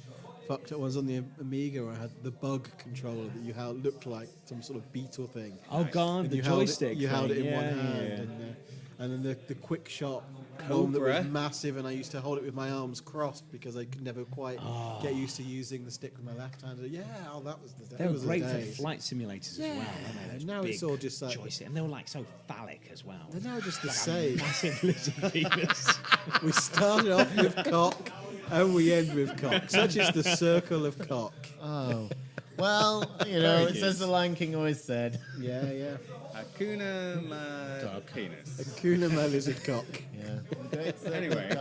fucked up ones on the Amiga where I had the bug controller that you held looked like some sort of beetle thing. Oh God, And the you held it- joystick. You held it in thing. one Yeah, hand, yeah. and then the quick shot one that Cobra. was massive, and I used to hold it with my arms crossed because I could never quite get used to using the stick with my left hand. Yeah, that was the. They that were was the great for days. flight simulators as well. weren't they? Those now it's big all just like- joystick, and they were like so phallic as well. They're now just the Like a same. massive lizard penis. We started off with cock, and we end with cock. Such is the circle of cock. Oh. Well, it says the Lion King always said. Yeah. Hakuna my penis. Kuna my lizard cock. Yeah. Anyway,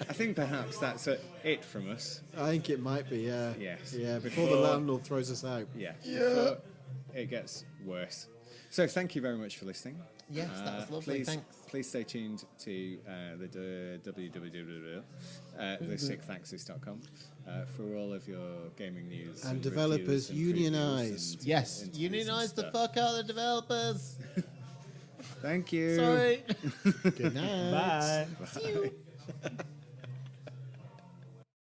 I think perhaps that's it from us. I think it might be, yeah. Yes. Yeah, before the landlord throws us out. Yeah. Before it gets worse. So thank you very much for listening. Yes, that was lovely. Please, Thanks. please stay tuned to the TheSixthAxis.com for all of your gaming news. And reviews developers, and previews unionize. and Yes. interviews and Unionize the stuff. fuck out of the developers. Thank you. Sorry. Good night. Bye. Bye.